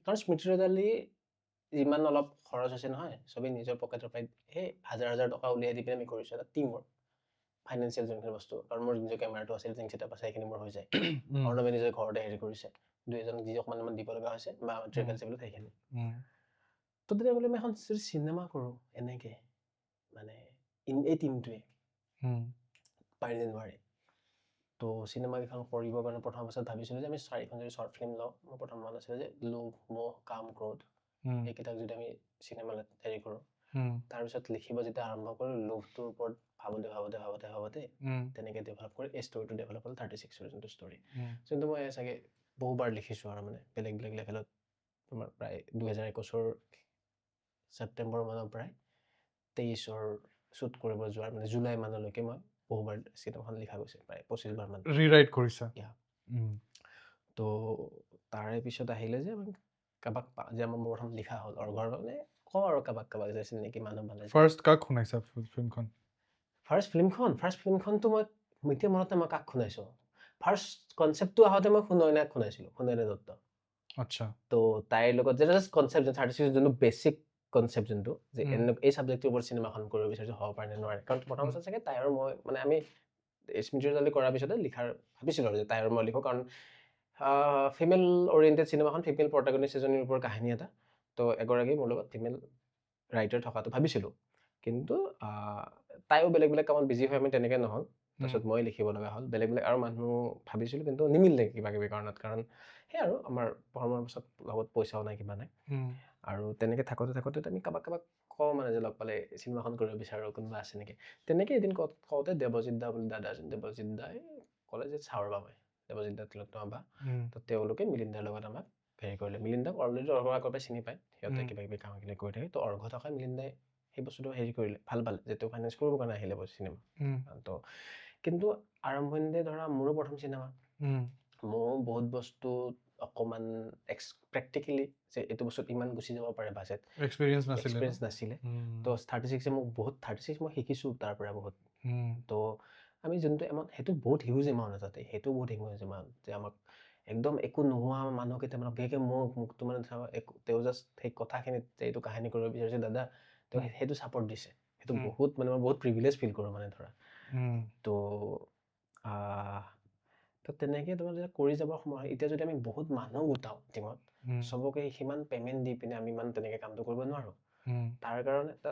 কাৰণ স্মৃতি ৰদালি যিমান অলপ খৰচ হৈছে নহয় চবেই নিজৰ পকেটৰ পৰাই সেই হাজাৰ টকা উলিয়াই দি পিনে আমি কৰিছোঁ এটা টিম ৱৰ্ক ফাইনেন্সিয়েল যোনখিনি বস্তু কাৰণ মোৰ নিজৰ কেমেৰাটো আছিল জিং ছেটআপ আছে সেইখিনি মোৰ হৈ যায় অৰ্ণৱে নিজৰ ঘৰতে হেৰি কৰিছে দুই এজন যি অকণমান দিব লগা হৈছে বা ট্ৰেভেল চেভেলত সেইখিনি তো তেতিয়া বোলে আমি এখন চিনেমা কৰোঁ এনেকে মানে এই টিমটোৱে পাৰিলে নোৱাৰে তো চিনেমাকেইখন কৰিবৰ কাৰণে প্ৰথম অৱস্থাত ভাবিছিলোঁ যে আমি 4খন যদি শ্বৰ্ট ফিল্ম লওঁ মোৰ প্ৰথম মন আছিলে যে লোভ মোহ কাম ক্ৰোধ এইকেইটাক যদি আমি চিনেমাত হেৰি কৰোঁ তাৰপিছত লিখিব যেতিয়া আৰম্ভ কৰোঁ লোভটোৰ ওপৰত ভাবোতে তেনেকৈ ডেভেলপ কৰি এই ষ্টৰিটো ডেভেলপ হ'ল 36ৰ যোনটো ষ্টৰি যোনটো মই চাগে বহুবাৰ লিখিছোঁ আৰু মানে বেলেগ লেভেলত তোমাৰ প্ৰায় 2021 ছেপ্টেম্বৰ মানৰ পৰাই 23 শ্বুট কৰিব যোৱাৰ মানে জুলাই মানলৈকে মই বহুবাৰ চিনেমাখন লিখা গৈছে প্ৰায় 25 বাৰ মান ৰিৰাইট কৰিছা তো তাৰে পিছত আহিলে যে কাৰোবাক যে আমাৰ প্ৰথম লিখা হ'ল আৰু ঘৰ মানে কওঁ আৰু কাৰোবাক যে চিনাকি মানুহ মানে ফাৰ্ষ্ট কাক শুনাইছা ফিল্মখন ফাৰ্ষ্ট ফিল্মখনটো মই এতিয়া মনত নাই মই কাক শুনাইছোঁ ফাৰ্ষ্ট কনচেপ্টটো আহোঁতে মই সুনয়নাক শুনাইছিলোঁ সুনয়না দত্ত আচ্ছা তো তাইৰ লগত যে জাষ্ট কনচেপ্ট 36 যোনটো বেছিক কনচেপ্ট যোনটো যে এই ছাবজেক্টটোৰ ওপৰত চিনেমাখন কৰিব বিচাৰিছোঁ হ'ব পাৰে নে নোৱাৰে কাৰণ প্ৰথম অৱস্থাত চাগে তাই আৰু মই মানে আমি স্মৃতি ৰদালি কৰাৰ পিছতে লিখাৰ ভাবিছিলোঁ আৰু যে তাই আৰু মই লিখোঁ কাৰণ ফিমেল অৰিয়েণ্টেড চিনেমাখন ফিমেল প্ৰটাগনিষ্ট এজনীৰ ওপৰত কাহিনী এটা তো এগৰাকী মোৰ লগত ফিমেল ৰাইটাৰ থকাটো ভাবিছিলোঁ, কিন্তু তাইও বেলেগ বেলেগ কামত বিজি হৈ আমি তেনেকৈ নহ'ল। তাৰপিছত মই লিখিব লগা হ'ল, বেলেগ বেলেগ আৰু মানুহ ভাবিছিলোঁ, কিন্তু নিমিলে কিবা কিবি কাৰণত। কাৰণ সেই আৰু আমাৰ পঢ়াৰ পাছত লগত পইচাও নাই, কিবা নাই। আৰু তেনেকৈ থাকোঁতে থাকোঁতে আমি কাৰোবাক কওঁ মানে যে লগ পালে চিনেমাখন কৰিব বিচাৰোঁ, কোনোবা আছে নেকি। তেনেকৈ এদিন কওঁতে দেৱজিৎ দা বুলি দাদা এজন, দেৱজিৎ দাই ক'লে যে চাওঁ ৰ'বা মই, দেৱজিৎ দা তিলোত্তমা। তো তেওঁলোকে মিলিন্দাৰ লগত আমাক হেৰি কৰিলে। মিলিন্দাক অলৰেডি অৰ্ঘৰ আগৰ পৰাই চিনি পায়, সিহঁতে কিবা কিবি কামখিনি কৰি থাকে। তো অৰ্ঘ থকা মিলিন্দাই সেই বস্তুটো হেৰি কৰিলে, ভাল পালে যে তেওঁ ফাইনেন্স কৰিবৰ কাৰণে আহিলে চিনেমা। তো কিন্তু আৰম্ভণিতে ধৰা মোৰো প্ৰথম চিনেমা, ময়ো বহুত বস্তু অকণমান প্ৰেক্টিকেলি যে এইটো বস্তুত ইমান গুচি যাব পাৰে বাজেট, এক্সপিৰিয়েঞ্চ নাছিলে। তো 36 মোক বহুত 36 মই শিকিছোঁ তাৰ পৰা বহুত। তো আমি যোনটো এমাউণ্ট, সেইটো বহুত হিউজ এমাউণ্ট তাতে, সেইটো বহুত হিউজ এমাউণ্ট যে আমাক একদম একো নোহোৱা মানুহ কেইটামানক বিশেষকৈ মোকতো মানে তেওঁ জাষ্ট সেই কথাখিনিত যে এইটো কাহিনী কৰিব বিচাৰিছে দাদা, তেওঁ সেইটো ছাপৰ্ট দিছে। সেইটো বহুত মানে মই বহুত প্ৰিভিলেজ ফিল কৰোঁ মানে ধৰা। তো তো তেনেকৈ তোমাৰ যেতিয়া কৰি যাবৰ সময় হয়, এতিয়া যদি আমি বহুত মানুহ গোটাওঁ টিমত, চবকে সিমান পে'মেণ্ট দি পিনে আমি ইমান তেনেকৈ কামটো কৰিব নোৱাৰোঁ। তাৰ কাৰণে এটা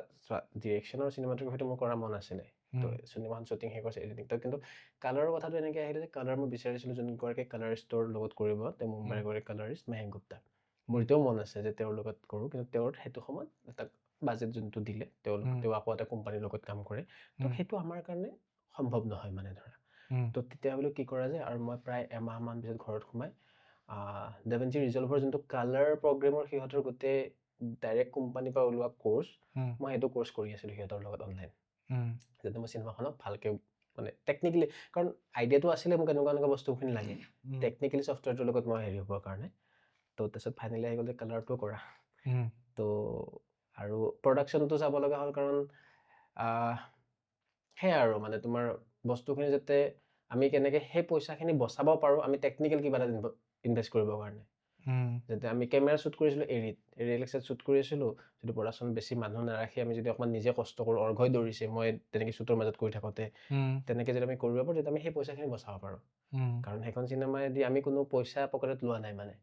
ডিৰেকশ্যনৰ চিনেমাটোগ্ৰাফীটো মোৰ কৰা মন আছিলে। তো চিনেমাখন শ্বুটিং শেষ কৰিছে, এডিটিংটো। কিন্তু কালাৰৰ কথাটো এনেকৈ আহিলে যে কালাৰ মই বিচাৰিছিলোঁ যোনগৰাকী কালাৰিষ্টৰ লগত কৰিব, তেওঁ মুম্বাইৰ এগৰাকী কালাৰিষ্ট মেহেক গুপ্তা। মোৰ এতিয়াও মন আছে যে তেওঁৰ লগত কৰোঁ, কিন্তু তেওঁৰ সেইটো সময়ত এটা বাজেট যোনটো দিলে, তেওঁ আকৌ এটা কোম্পানীৰ লগত কাম কৰে, তো সেইটো আমাৰ কাৰণে সম্ভৱ নহয় মানে ধৰা। তো তেতিয়া বোলো কি কৰা যায়, আৰু মই প্ৰায় এমাহমান পিছত ঘৰত সোমাই DaVinci Resolveৰ যোনটো কালাৰ প্ৰগ্ৰেমৰ সিহঁতৰ গোটেই ডাইৰেক্ট কোম্পানীৰ পৰা ওলোৱা কোৰ্চ, মই সেইটো কোৰ্চ কৰি আছিলোঁ সিহঁতৰ লগত অনলাইন, যাতে মই চিনেমাখনক ভালকৈ মানে টেকনিকেলি, কাৰণ আইডিয়াটো আছিলে মোক এনেকুৱা এনেকুৱা বস্তুখিনি লাগে, টেকনিকেলি ছফ্টৱেৰটোৰ লগত মই হেৰি হ'বৰ কাৰণে। তো তাৰপিছত ফাইনেলি আহি গ'ল যে কালাৰটো কৰা। তো আৰু প্ৰডাকশ্যনটো চাব লগা হ'ল, কাৰণ সেয়াই আৰু মানে তোমাৰ বস্তুখিনি যাতে আমি কেনেকৈ সেই পইচাখিনি বচাব পাৰোঁ, আমি টেকনিকেল কিবা এটা ইনভেষ্ট কৰিবৰ কাৰণে। যাতে আমি কেমেৰা শ্বুট কৰিছিলোঁ এৰিয়েলেক্সত শ্বুট কৰি আছিলোঁ, যদি প্ৰডাকশ্যন বেছি মানুহ নাৰাখি আমি যদি অকণমান নিজে কষ্ট কৰোঁ, অৰ্ঘই দৌৰিছে, মই তেনেকৈ শ্বুটৰ মাজত কৰি থাকোঁতে তেনেকৈ যদি আমি কৰিব পাৰোঁ, তেতিয়া আমি সেই পইচাখিনি বচাব পাৰোঁ। কাৰণ সেইখন চিনেমাইদি আমি কোনো পইচা পকেটত লোৱা নাই মানে।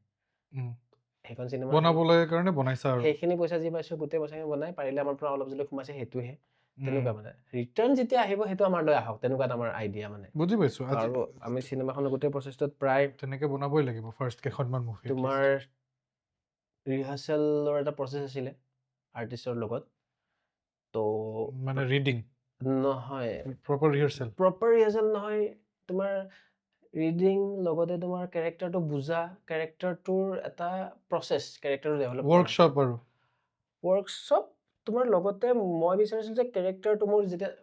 সেইখন চিনেমা বনাবলৈ কাৰণে বনাইছা আৰু সেইখিনি পইচা যি পাইছোঁ গোটেই পইচাখিনি বনাই, পাৰিলে আমাৰ পৰা অলপ যদি সোমাইছে সেইটোহে, তেনেকুৱা মানে। ৰিটাৰ্ণ যেতিয়া আহিব সেইটো আমাৰ লৈ আহক, তেনেকুৱা আমাৰ আইডিয়া মানে। বুজি পাইছোঁ। আৰু আমি চিনেমাখনৰ গোটেই প্ৰচেছটোত প্ৰায় তেনেকৈ বনাবই লাগিব ফাৰ্ষ্ট কেইখনমান মুভি। তোমাৰ ৰিহাৰ্চেলৰ এটা প্ৰচেছ আছিলে আৰ্টিষ্টৰ লগত। তো মানে ৰিডিং নহয়, প্ৰপাৰ ৰিহাৰ্চেল নহয়, তোমাৰ ৰিডিং লগতে তোমাৰ কেৰেক্টাৰটো বুজা, কেৰেক্টাৰটোৰ এটা প্ৰচেছ, কেৰেক্টাৰটো ডেভেলপ কৰা, ৱৰ্কশ্বপ তোমাৰ লগতে মই বিচাৰিছিলোঁ যে কেৰেক্টাৰটো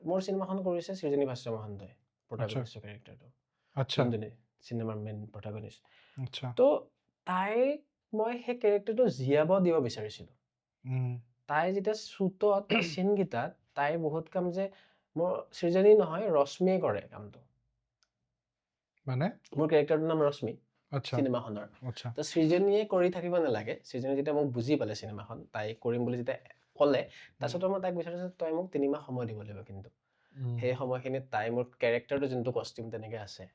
মোৰ চিনেমাখন কৰিছে সৃজনী ভাস্কৰমহন্তই, প্ৰটাগনিষ্ট কেৰেক্টাৰটো, যোনজনী চিনেমাৰ মেইন প্ৰটাগনিষ্ট। তো তাইক মই সেই কেৰেক্টাৰটো জীয়াব দিব বিচাৰিছিলোঁ। তাই যেতিয়া শ্বুটত এই চিনকেইটাত তাই বহুত কাম যে মোৰ সৃজনী নহয়, ৰশ্মিয়ে কৰে কামটো। মানে মোৰ কেৰেক্টাৰটোৰ নাম ৰশ্মি চিনেমাখনৰ। তো সৃজনীয়ে কৰি থাকিব নালাগে, সৃজনী যেতিয়া মোক বুজি পালে চিনেমাখন, তাই কৰিম বুলি যেতিয়া ক'লে, তাৰপিছত মই তাইক বিচাৰিছোঁ তই মোক 3 মাহ সময় দিব লাগিব। কিন্তু সেই সময়খিনিত তাই মোৰ কেৰেক্টাৰটো যোনটো কষ্টিউম তেনেকৈ আছে,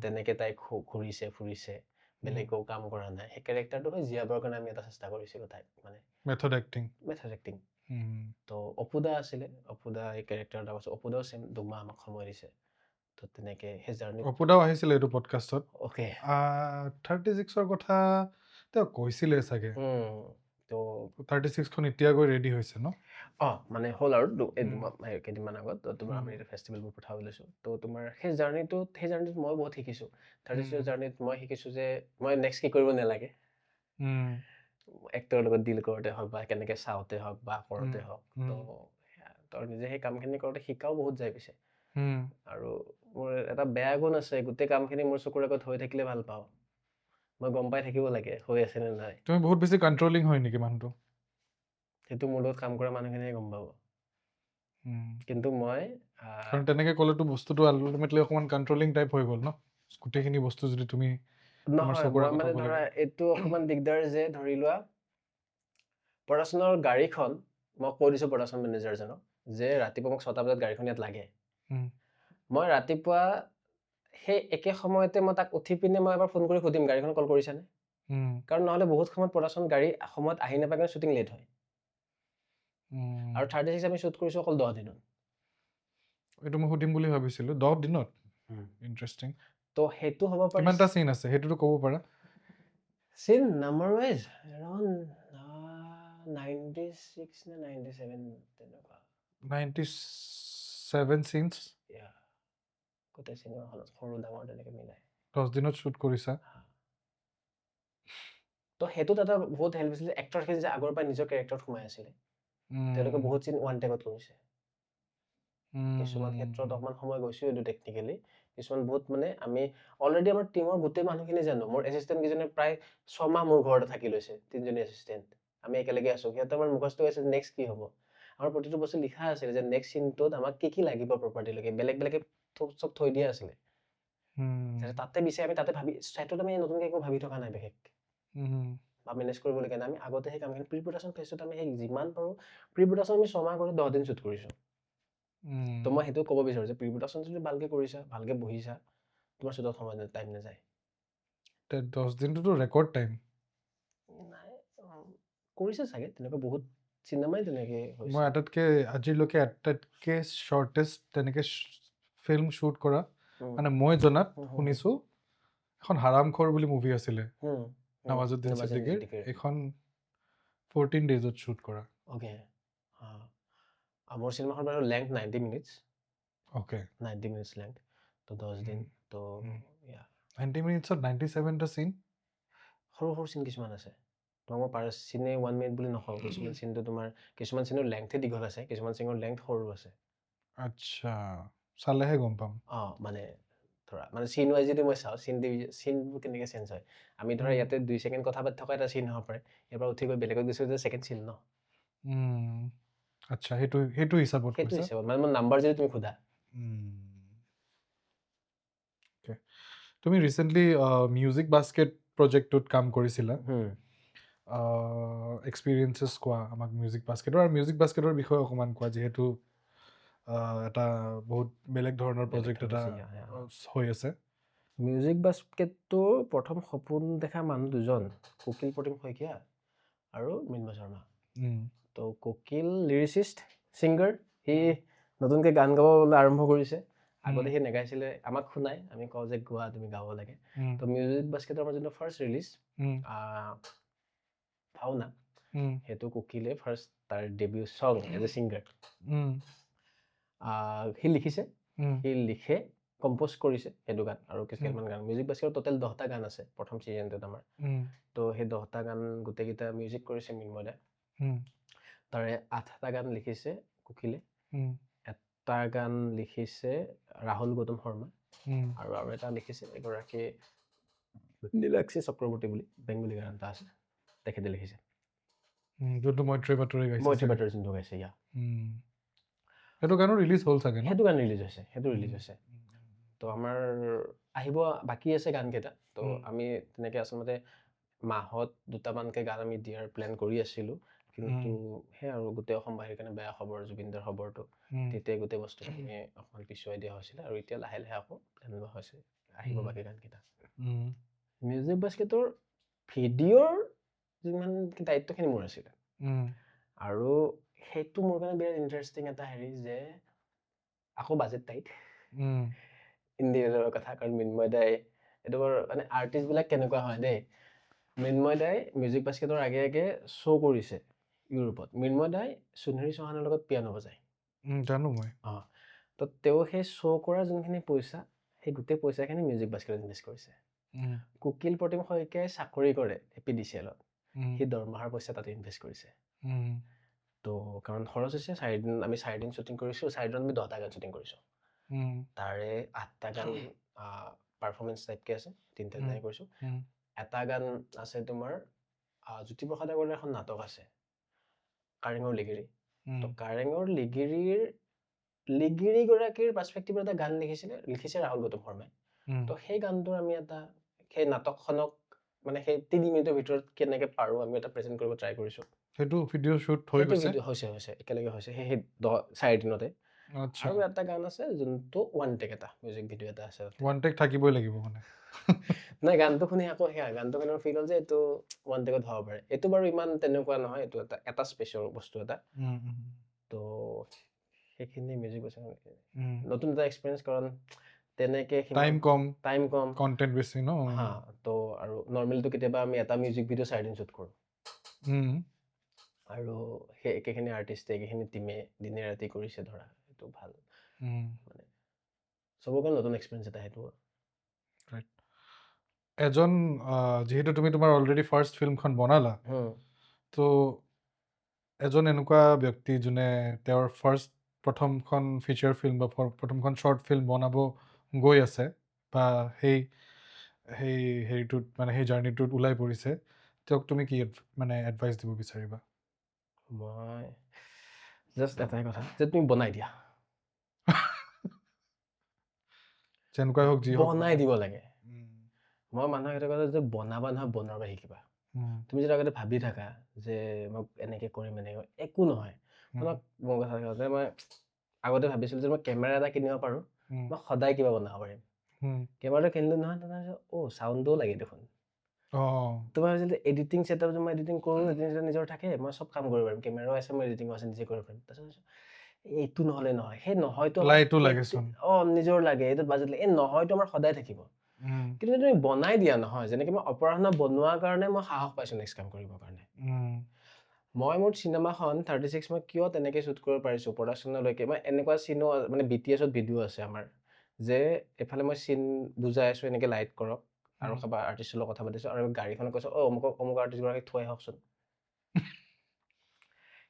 তেনেকৈ তাই ঘূৰিছে ফুৰিছে, বেলেগেও কাম কৰা নাই, সেই কেৰেক্টাৰটো জীয়াবৰ কাৰণে আমি এটা চেষ্টা কৰিছিলোঁ তাইক, মানে মেথড এক্টিং। তো অপুদা আছিলে, অপুদা এই কেৰেক্টাৰ এটা আছে, অপুদাও চেম 2 মাহ আমাক সময় দিছে। তো তেনেকৈ সেই জাৰ্ণি। অপুদাও আহিছিলে এইটো পডকাষ্টত। অ'কে, 36ৰ কথা তেওঁ কৈছিলে চাগে। তো 36খন এতিয়া গৈ ৰেডি হৈছে ন? মানে হ'ল আৰু কেইদিনমান আগত তোমাৰ আমি এতিয়া ফেষ্টিভেলবোৰ পঠাব লৈছোঁ। তো তোমাৰ সেই জাৰ্ণিটোত মই বহুত শিকিছোঁ। 36 জাৰ্ণিত মই শিকিছোঁ যে মই নেক্সট কি কৰিব নালাগে, এক্টৰৰ লগত ডিল কৰোঁতে হওক বা কেনেকৈ চাওঁতে হওক বা কৰোঁতে হওক। তো নিজে সেই কামখিনি কৰোঁতে শিকাও বহুত যায় পিছে। আৰু মোৰ এটা বেয়া গুণ আছে, গোটেই কামখিনি মোৰ চকুৰ আগত হৈ থাকিলে ভাল পাওঁ, মই গম পাই থাকিব লাগে হৈ আছে নে নাই। তুমি বহুত বেছি কণ্ট্ৰলিং হয় নেকি মানুহটো? সেইটো মোৰ লগত কাম কৰা মানুহখিনিয়ে গম পাব। কিন্তু মই কাৰণ তেনেকৈ ক'লেতো বস্তুটো আল্টিমেটলি অকণমান কণ্ট্ৰলিং টাইপ হৈ গ'ল ন, গোটেইখিনি বস্তু যদি তুমি নহয়। মই মানে ধৰা এইটো অকণমান দিগদাৰ যে ধৰি লোৱা প্ৰডাকশ্যনৰ গাড়ীখন মই কৈ দিছোঁ প্ৰডাকশ্যন মেনেজাৰজনক যে ৰাতিপুৱা মোক 6টা বজাত গাড়ীখন ইয়াত লাগে। মই ৰাতিপুৱা সেই একে সময়তে মই তাক উঠি পিনে মই এবাৰ ফোন কৰি সুধিম গাড়ীখন কল কৰিছেনে, কাৰণ নহ'লে বহুত সময়ত প্ৰডাকশ্যন গাড়ী সময়ত আহি নাপায় কাৰণে শ্বুটিং লেট হয়। আৰু 36 আমি শ্বুট কৰিছোঁ অকল 10 দিনত। এইটো মই সুধিম বুলি ভাবিছিলোঁ 10 দিনত ইণ্টাৰেষ্টিং। তো সেইটো হ'ব পাৰে কিমানটা চিন আছে সেইটোতো ক'ব পাৰা? চিন নাম্বাৰ ৱাইজ এৰাউণ্ড 96 নে 97 তেনেকুৱা 97 চিনছ গোটেই চিনেমাখনত সৰু ডাঙৰ তেনেকৈ মিলাই 10 দিনত শ্বুট কৰিছা। তো সেইটোত এটা বহুত হেল্প হৈছিলে এক্টৰখিনি যে আগৰ পৰাই নিজৰ কেৰেক্টাৰত সোমাই আছিলে তেওঁলোকে বহুত চিন ওৱান টেকত কৰিছে। কিছুমান ক্ষেত্ৰত অকণমান সময় গৈছোঁ এইটো টেকনিকেলি, কিছুমান বহুত মানে আমি অলৰেডি আমাৰ টীমৰ গোটেই মানুহখিনি জানো। মোৰ এছিষ্টেণ্ট কেইজনে প্ৰায় 6 মাহ মোৰ ঘৰতে থাকি লৈছে, 3জনী এছিষ্টেণ্ট আমি একেলগে আছোঁ। সিহঁতে আমাৰ মুখস্থ আছে নেক্সট কি হ'ব। আমাৰ প্ৰতিটো বস্তু লিখা আছিলে যে নেক্সট চিনটোত আমাক কি লাগিব প্ৰপাৰ্টিলৈকে বেলেগ বেলেগে চব থৈ দিয়া আছিলে। তাতে বিচাৰি আমি তাতে ভাবি চাইটত আমি নতুনকৈ একো ভাবি থকা নাই বিশেষকৈ বা মেনেজ কৰিবলগীয়া নাই। আমি আগতে সেই কামখিনি প্ৰি প্ৰডাকশ্যন ফেজত আমি সেই যিমান পাৰোঁ প্ৰি প্ৰডাকশ্যন আমি 6 মাহ কৰি 10 দিন শ্বুট কৰিছোঁ। তো মই সেইটো ক'ব বিচাৰোঁ যে প্ৰি প্ৰডাকশ্যন যদি ভালকৈ কৰিছা ভালকৈ বহিছা তোমাৰ শ্বুটত সময় টাইম নাযায়। 10 দিনটোতো ৰেকৰ্ড টাইম নাই কৰিছে চাগে তেনেকৈ বহুত চিনেমাই তেনেকৈ মই আটাইতকৈ আজিলৈকে আটাইতকৈ শ্বৰ্টেষ্ট তেনেকৈ ফিল্ম শ্বুট কৰা মানে মই জনাত শুনিছোঁ এখন হাৰামখোৰ বুলি মুভি আছিলে নৱাজুদ্দিন ছিদ্দিকীৰ, এইখন 14 ডেজত শ্বুট কৰা। অ'কে মোৰ চিনেমাখন বাৰু length 90 minutes. Okay 90 minutes length তো 10 দিন তো 90 মিনিটছত 97টা চিন সৰু সৰু চিন কিছুমান আছে। তোমাক মই পাৰ চিনে 1 মিনিট বুলি নকওঁ, কিছুমান চিনটো তোমাৰ কিছুমান চিনৰ লেংথে দীঘল আছে, কিছুমান চিনৰ লেংথ সৰু আছে। আচ্ছা চালেহে গম পাম। মানে ধৰা মানে চিন ৱাইজ যদি মই চাওঁ চিনবোৰ কেনেকৈ চেঞ্জ হয়। আমি ধৰা ইয়াতে 2 ছেকেণ্ড কথা পাতি থকা এটা চিন হ'ব পাৰে, ইয়াৰ পৰা উঠি গৈ বেলেগত গৈছোঁ যে ছেকেণ্ড চিন ন। আচ্ছা সেইটো হিচাপত মানে মোৰ নাম্বাৰ যদি তুমি সোধা। তুমি ৰিচেণ্টলি মিউজিক বাস্কেট প্ৰজেক্টটোত কাম কৰিছিলা। এক্সপিৰিয়েঞ্চেছ কোৱা আমাক মিউজিক বাস্কেটৰ, আৰু মিউজিক বাস্কেটৰ বিষয়ে অকণমান কোৱা যিহেতু এটা বহুত বেলেগ ধৰণৰ প্ৰজেক্ট এটা হৈ আছে। মিউজিক বাস্কেটটো প্ৰথম সপোন দেখা মানুহ দুজন, কোকিল প্ৰতিম শইকীয়া আৰু মৃন্ময় শৰ্মা। তো কোকিল লিৰিচিষ্ট ছিংগাৰ, সি নতুনকৈ গান গাবলৈ আৰম্ভ কৰিছে। আগতে সি নেগাইছিলে, আমাক শুনাই আমি কওঁ যে গোৱা তুমি গাব লাগে। তো মিউজিক বাস্কেটৰ আমাৰ যোনটো ফাৰ্ষ্ট ৰিলিজ ভাওনা, সেইটো কোকিলে ফাৰ্ষ্ট তাৰ ডেবিউ চং এজ এ ছিংগাৰ সি লিখিছে, সি লিখে কম্প'জ কৰিছে সেইটো গান আৰু কিছুমান গান। মিউজিক বাস্কেটৰ টোটেল 10টা গান আছে প্ৰথম ছিজনটোত আমাৰ। তো সেই 10টা গান গোটেইকেইটা মিউজিক কৰিছে মৃন্ময় দাই। তাৰে 8টা গান লিখিছে কোকিলে, এটা গান লিখিছে ৰাহুল গৌতম শৰ্মা আৰু এটা লিখিছে এগৰাকী নীলাক্ষী চক্ৰৱৰ্তী বুলি বেংগলী গান এটা আছে, তেখেতে লিখিছে। যোনটো মৈত্ৰী বাতৰি যোনটো গাইছে সেইটো গানো ৰিলিজ হ'ল চাগে? সেইটো গান ৰিলিজ হৈছে। তো আমাৰ আহিব বাকী আছে গানকেইটা। তো আমি তেনেকৈ আচলতে মাহত 2টামানকৈ গান আমি দিয়াৰ প্লেন কৰি আছিলোঁ, কিন্তু সেই আৰু গোটেই অসমবাসীৰ কাৰণে বেয়া খবৰ জুবিনদাৰ খবৰটো, তেতিয়াই গোটেই বস্তুখিনি অকণমান পিছুৱাই দিয়া হৈছিলে আৰু এতিয়া লাহে লাহে আকৌ প্লেন লোৱা হৈছে আহিব বাকী গানকেইটা। মিউজিক বাস্কেটৰ ভিডিঅ'ৰ যিমান দায়িত্বখিনি মোৰ আছিলে আৰু সেইটো মোৰ কাৰণে বিৰাট ইণ্টাৰেষ্টিং এটা হেৰি যে আকৌ বাজেট টাইট ইণ্ডিভিজুৱেলৰ কথা, কাৰণ মৃন্ময় দাই এইটো বাৰু মানে আৰ্টিষ্টবিলাক কেনেকুৱা হয় দেই। মৃন্ময় দাই মিউজিক বাস্কেটৰ আগে আগে শ্ব' কৰিছে ইউৰোপত। মৃন্ময় দাই সুনেৰী চৌহানৰ লগত পিয়ানো বজায়, জানো মই। তো তেওঁ সেই শ্ব' কৰা যোনখিনি পইচা সেই গোটেই পইচাখিনি মিউজিক বাস্কেটত ইনভেষ্ট কৰিছে। কোকিল প্ৰতিম শইকীয়াই চাকৰি কৰে APDCL-ত, সি দৰমহাৰ পইচা তাতে ইনভেষ্ট কৰিছে। তো কাৰণ খৰচ হৈছে 4 দিন, আমি 4 দিন শ্বুটিং কৰিছোঁ, 4 দিনত আমি 10টা গান শ্বুটিং কৰিছোঁ। তাৰে 8টা গান পাৰফৰ্মেঞ্চ টাইপকৈ আছে, 3টা তেনেকৈ কৰিছোঁ। এটা গান আছে তোমাৰ জ্যোতিপ্ৰসাদ আগৰৱালাৰ এখন নাটক আছে কাৰেঙৰ লিগিৰি। তো কাৰেঙৰ লিগিৰিগৰাকীৰ পাৰ্চপেক্টিভত এটা গান লিখিছে ৰাহুল গৌতম শৰ্মাই। তো সেই গানটোৰ আমি সেই নাটকখনক মানে সেই 3 মিনিটৰ ভিতৰত কেনেকৈ পাৰোঁ আমি এটা প্ৰেজেণ্ট কৰিব ট্ৰাই কৰিছোঁ। সেইটো ভিডিঅ' শ্বুট হৈছে একেলগে হৈছে সেই 4 দিনতে। আচ্ছা আৰু এটা গান আছে যোনটো ওৱান টেক এটা মিউজিক ভিডিঅ' এটা আছে তাতে। ওৱান টেক থাকিবই লাগিব মানে নাই গানটো শুনি আকৌ সেয়া গানটো শুনি ফিল হ'ল যে এইটো ওৱান টেকত হ'ব পাৰে। এইটো বাৰু ইমান তেনেকুৱা নহয়, এইটো এটা স্পেচিয়েল বস্তু এটা। তো সেইখিনি মিউজিক নতুন এটা এক্সপিৰিয়েঞ্চ, কাৰণ তেনেকে টাইম কম টাইম কম কণ্টেণ্ট বেছি ন হা। তো আৰু নৰ্মেলটো কেতিয়াবা আমি এটা মিউজিক ভিডিঅ' 4 দিন শ্বুট কৰোঁ, আৰু সেই একেখিনি আৰ্টিষ্টে একেখিনি টিমে দিনে ৰাতি কৰিছে ধৰা, সেইটো ভাল মানে চবৰ কাৰণে নতুন এক্সপিৰিয়েঞ্চ এটা সেইটো। এজন যিহেতু তুমি তোমাৰ অলৰেডি ফাৰ্ষ্ট ফিল্মখন বনালা, তো এজন এনেকুৱা ব্যক্তি যোনে তেওঁৰ প্ৰথমখন ফিচাৰ ফিল্ম বা প্ৰথমখন শ্বৰ্ট ফিল্ম বনাব গৈ আছে বা সেই হেৰিটোত মানে সেই জাৰ্ণিটোত ওলাই পৰিছে, তেওঁক তুমি কি মানে এডভাইচ দিব বিচাৰিবা? মই জাষ্ট এটাই কথা যে তুমি বনাই দিয়া, যেনেকুৱাই হওক যি হওক বনাই দিব লাগে। মই মানুহক এটা কথা যে বনাবা নহয়, বনাব শিকিবা। তুমি যদি আগতে ভাবি থাকা যে মই এনেকে কৰিম এনেকে, একো নহয়। মোৰ কথা যে মই আগতে ভাবিছিলো যে মই কেমেৰা এটা কিনিব পাৰোঁ, মই সদায় কিবা বনাব পাৰিম। কেমেৰাটো কিনিলো নহয়, চাউণ্ডটোও লাগে দেখোন। তোমাৰ ভাবিছিলো এডিটিং ছেটআপ যে মই এডিটিং কৰোঁ, এডিটিং নিজৰ থাকে, মই চব কাম কৰিব পাৰিম, কেমেৰাও আছে, মই এডিটিং আছে, নিজে কৰিব পাৰিম। তাৰপিছত এইটো নহ'লে নহয়, সেই নহয়তো নিজৰ লাগে, এইটোত বাজেট লাগে, এই নহয়তো আমাৰ সদায় থাকিব। কিন্তু তুমি বনাই দিয়া নহয়, যেনেকে মই অপৰাহ্ন বনোৱাৰ কাৰণে মই সাহস পাইছো নেক্সট কাম কৰিবৰ কাৰণে। মই মোৰ চিনেমাখন 36 মই কিয় তেনেকে শ্বুট কৰিব পাৰিছো প্ৰডাকশ্যনলৈকে, মই এনেকুৱা চিনো মানে BTSত ভিডিঅ' আছে আমাৰ, যে এফালে মই চিন বুজাই আছো এনেকে লাইট কৰক, আৰু কাৰোবাৰ আৰ্টিষ্টৰ লগত কথা পাতিছো, আৰু গাড়ীখনত কৈছো অমুক আৰ্টিষ্টগৰাকীক থৈ আহকচোন।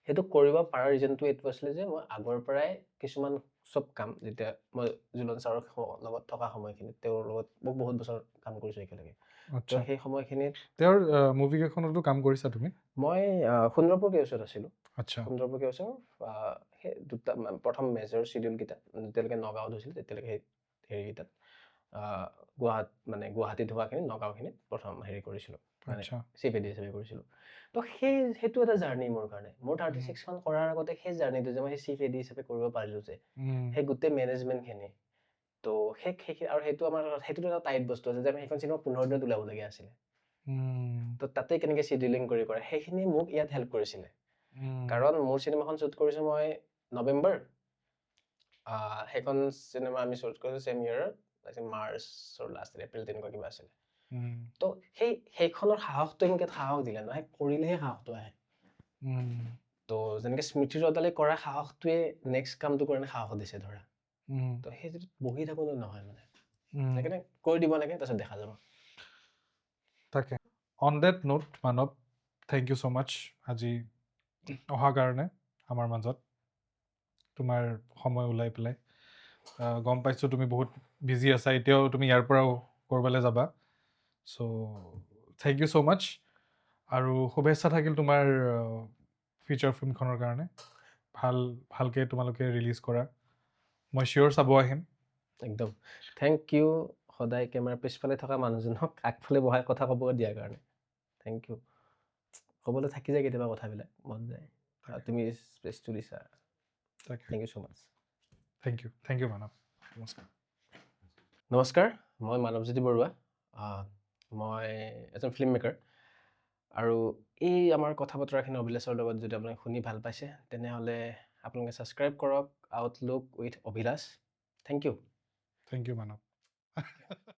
সেইটো কৰিব পাৰাৰ ৰিজনটো এইটো আছিলে যে মই আগৰ পৰাই কিছুমান চব কাম, যেতিয়া মই জুলন ছাৰৰ লগত থকা সময়খিনিত তেওঁৰ লগত মোক বহুত বছৰ কাম কৰিছো একেলগে। তো সেই সময়খিনিত তেওঁৰ মুভি কেইখনতো কাম কৰিছা তুমি? মই সুন্দৰপুৰ কেউচত আছিলোঁ। আচ্ছা। সুন্দৰপুৰ কেউচৰ সেই দুটা প্ৰথম মেজৰ চিডিউলকেইটা যেতিয়ালৈকে নগাঁৱত হৈছিল তেতিয়ালৈকে হেৰিকেইটাত গুৱাহাটীত হোৱাখিনি নগাঁওখিনিত প্ৰথম হেৰি কৰিছিলোঁ, মানে চিফ এডি হিচাপে কৰিছিলোঁ। তো সেইটো এটা জাৰ্ণি মোৰ কাৰণে। মোৰ 36খন কৰাৰ আগতে সেই জাৰ্ণিটো যে মই সেই চিফ এডি হিচাপে কৰিব পাৰিলোঁ, যে সেই গোটেই মেনেজমেণ্টখিনি, তো আৰু সেইটোতো এটা টাইট বস্তু আছে যে আমি সেইখন চিনেমা 15 দিনত ওলাবলগীয়া আছিলে। তো তাতে কেনেকৈ চিডিউলিং কৰি কৰে, সেইখিনি মোক ইয়াত হেল্প কৰিছিলে। কাৰণ মোৰ চিনেমাখন শ্বুট কৰিছোঁ মই নৱেম্বৰ, সেইখন চিনেমা আমি শ্বুট কৰিছোঁ ছেম ইয়েৰৰ মাৰ্চৰ লাষ্ট এপ্ৰিল তেনেকুৱা কিবা আছিলে। তো সেইখনৰ সাহসটোৱে মোক ইয়াত সাহস দিলে, নহয় কৰিলেহে সাহসটো আহে। তো যেনেকৈ স্মৃতি ৰদালে কৰা সাহসটোৱে নেক্সট কামটো কাৰণে সাহস দিছে ধৰা। তো সেই যিটো বহি থাকোঁতে নহয়, মানে সেইকাৰণে কৰি দিব লাগে, তাৰপিছত দেখা যাব। তাকে অন ডেট নোট মানৱ, থেংক ইউ ছ' মাছ আজি অহাৰ কাৰণে আমাৰ মাজত, তোমাৰ সময় ওলাই পেলাই। গম পাইছোঁ তুমি বহুত বিজি আছা, এতিয়াও তুমি ইয়াৰ পৰাও ক'ৰবালৈ যাবা। চ' থেংক ইউ ছ' মাছ, আৰু শুভেচ্ছা থাকিল তোমাৰ ফিচাৰ ফিল্মখনৰ কাৰণে। ভালকৈ তোমালোকে ৰিলিজ কৰা, মই চিয়'ৰ চাব আহিম। একদম থেংক ইউ সদায় কেমেৰাৰ পিছফালে থকা মানুহজনক আগফালে বহাই কথা ক'ব দিয়াৰ কাৰণে। Thank you. ক'বলৈ থাকি যায় কেতিয়াবা কথাবিলাক, মন যায়, তুমি স্পেচটো দিছা। Thank you so' much. Thank you Manab. নমস্কাৰ। নমস্কাৰ, মই মানৱজ্যোতি বৰুৱা। মই এজন ফিল্ম মেকাৰ, আৰু এই আমাৰ কথা বতৰাখিনি অভিলাষৰ লগত যদি আপোনালোকে শুনি ভাল পাইছে, তেনেহ'লে আপোনালোকে ছাবস্ক্ৰাইব কৰক Outlook with Abhilash. Thank you. Thank you মানৱ।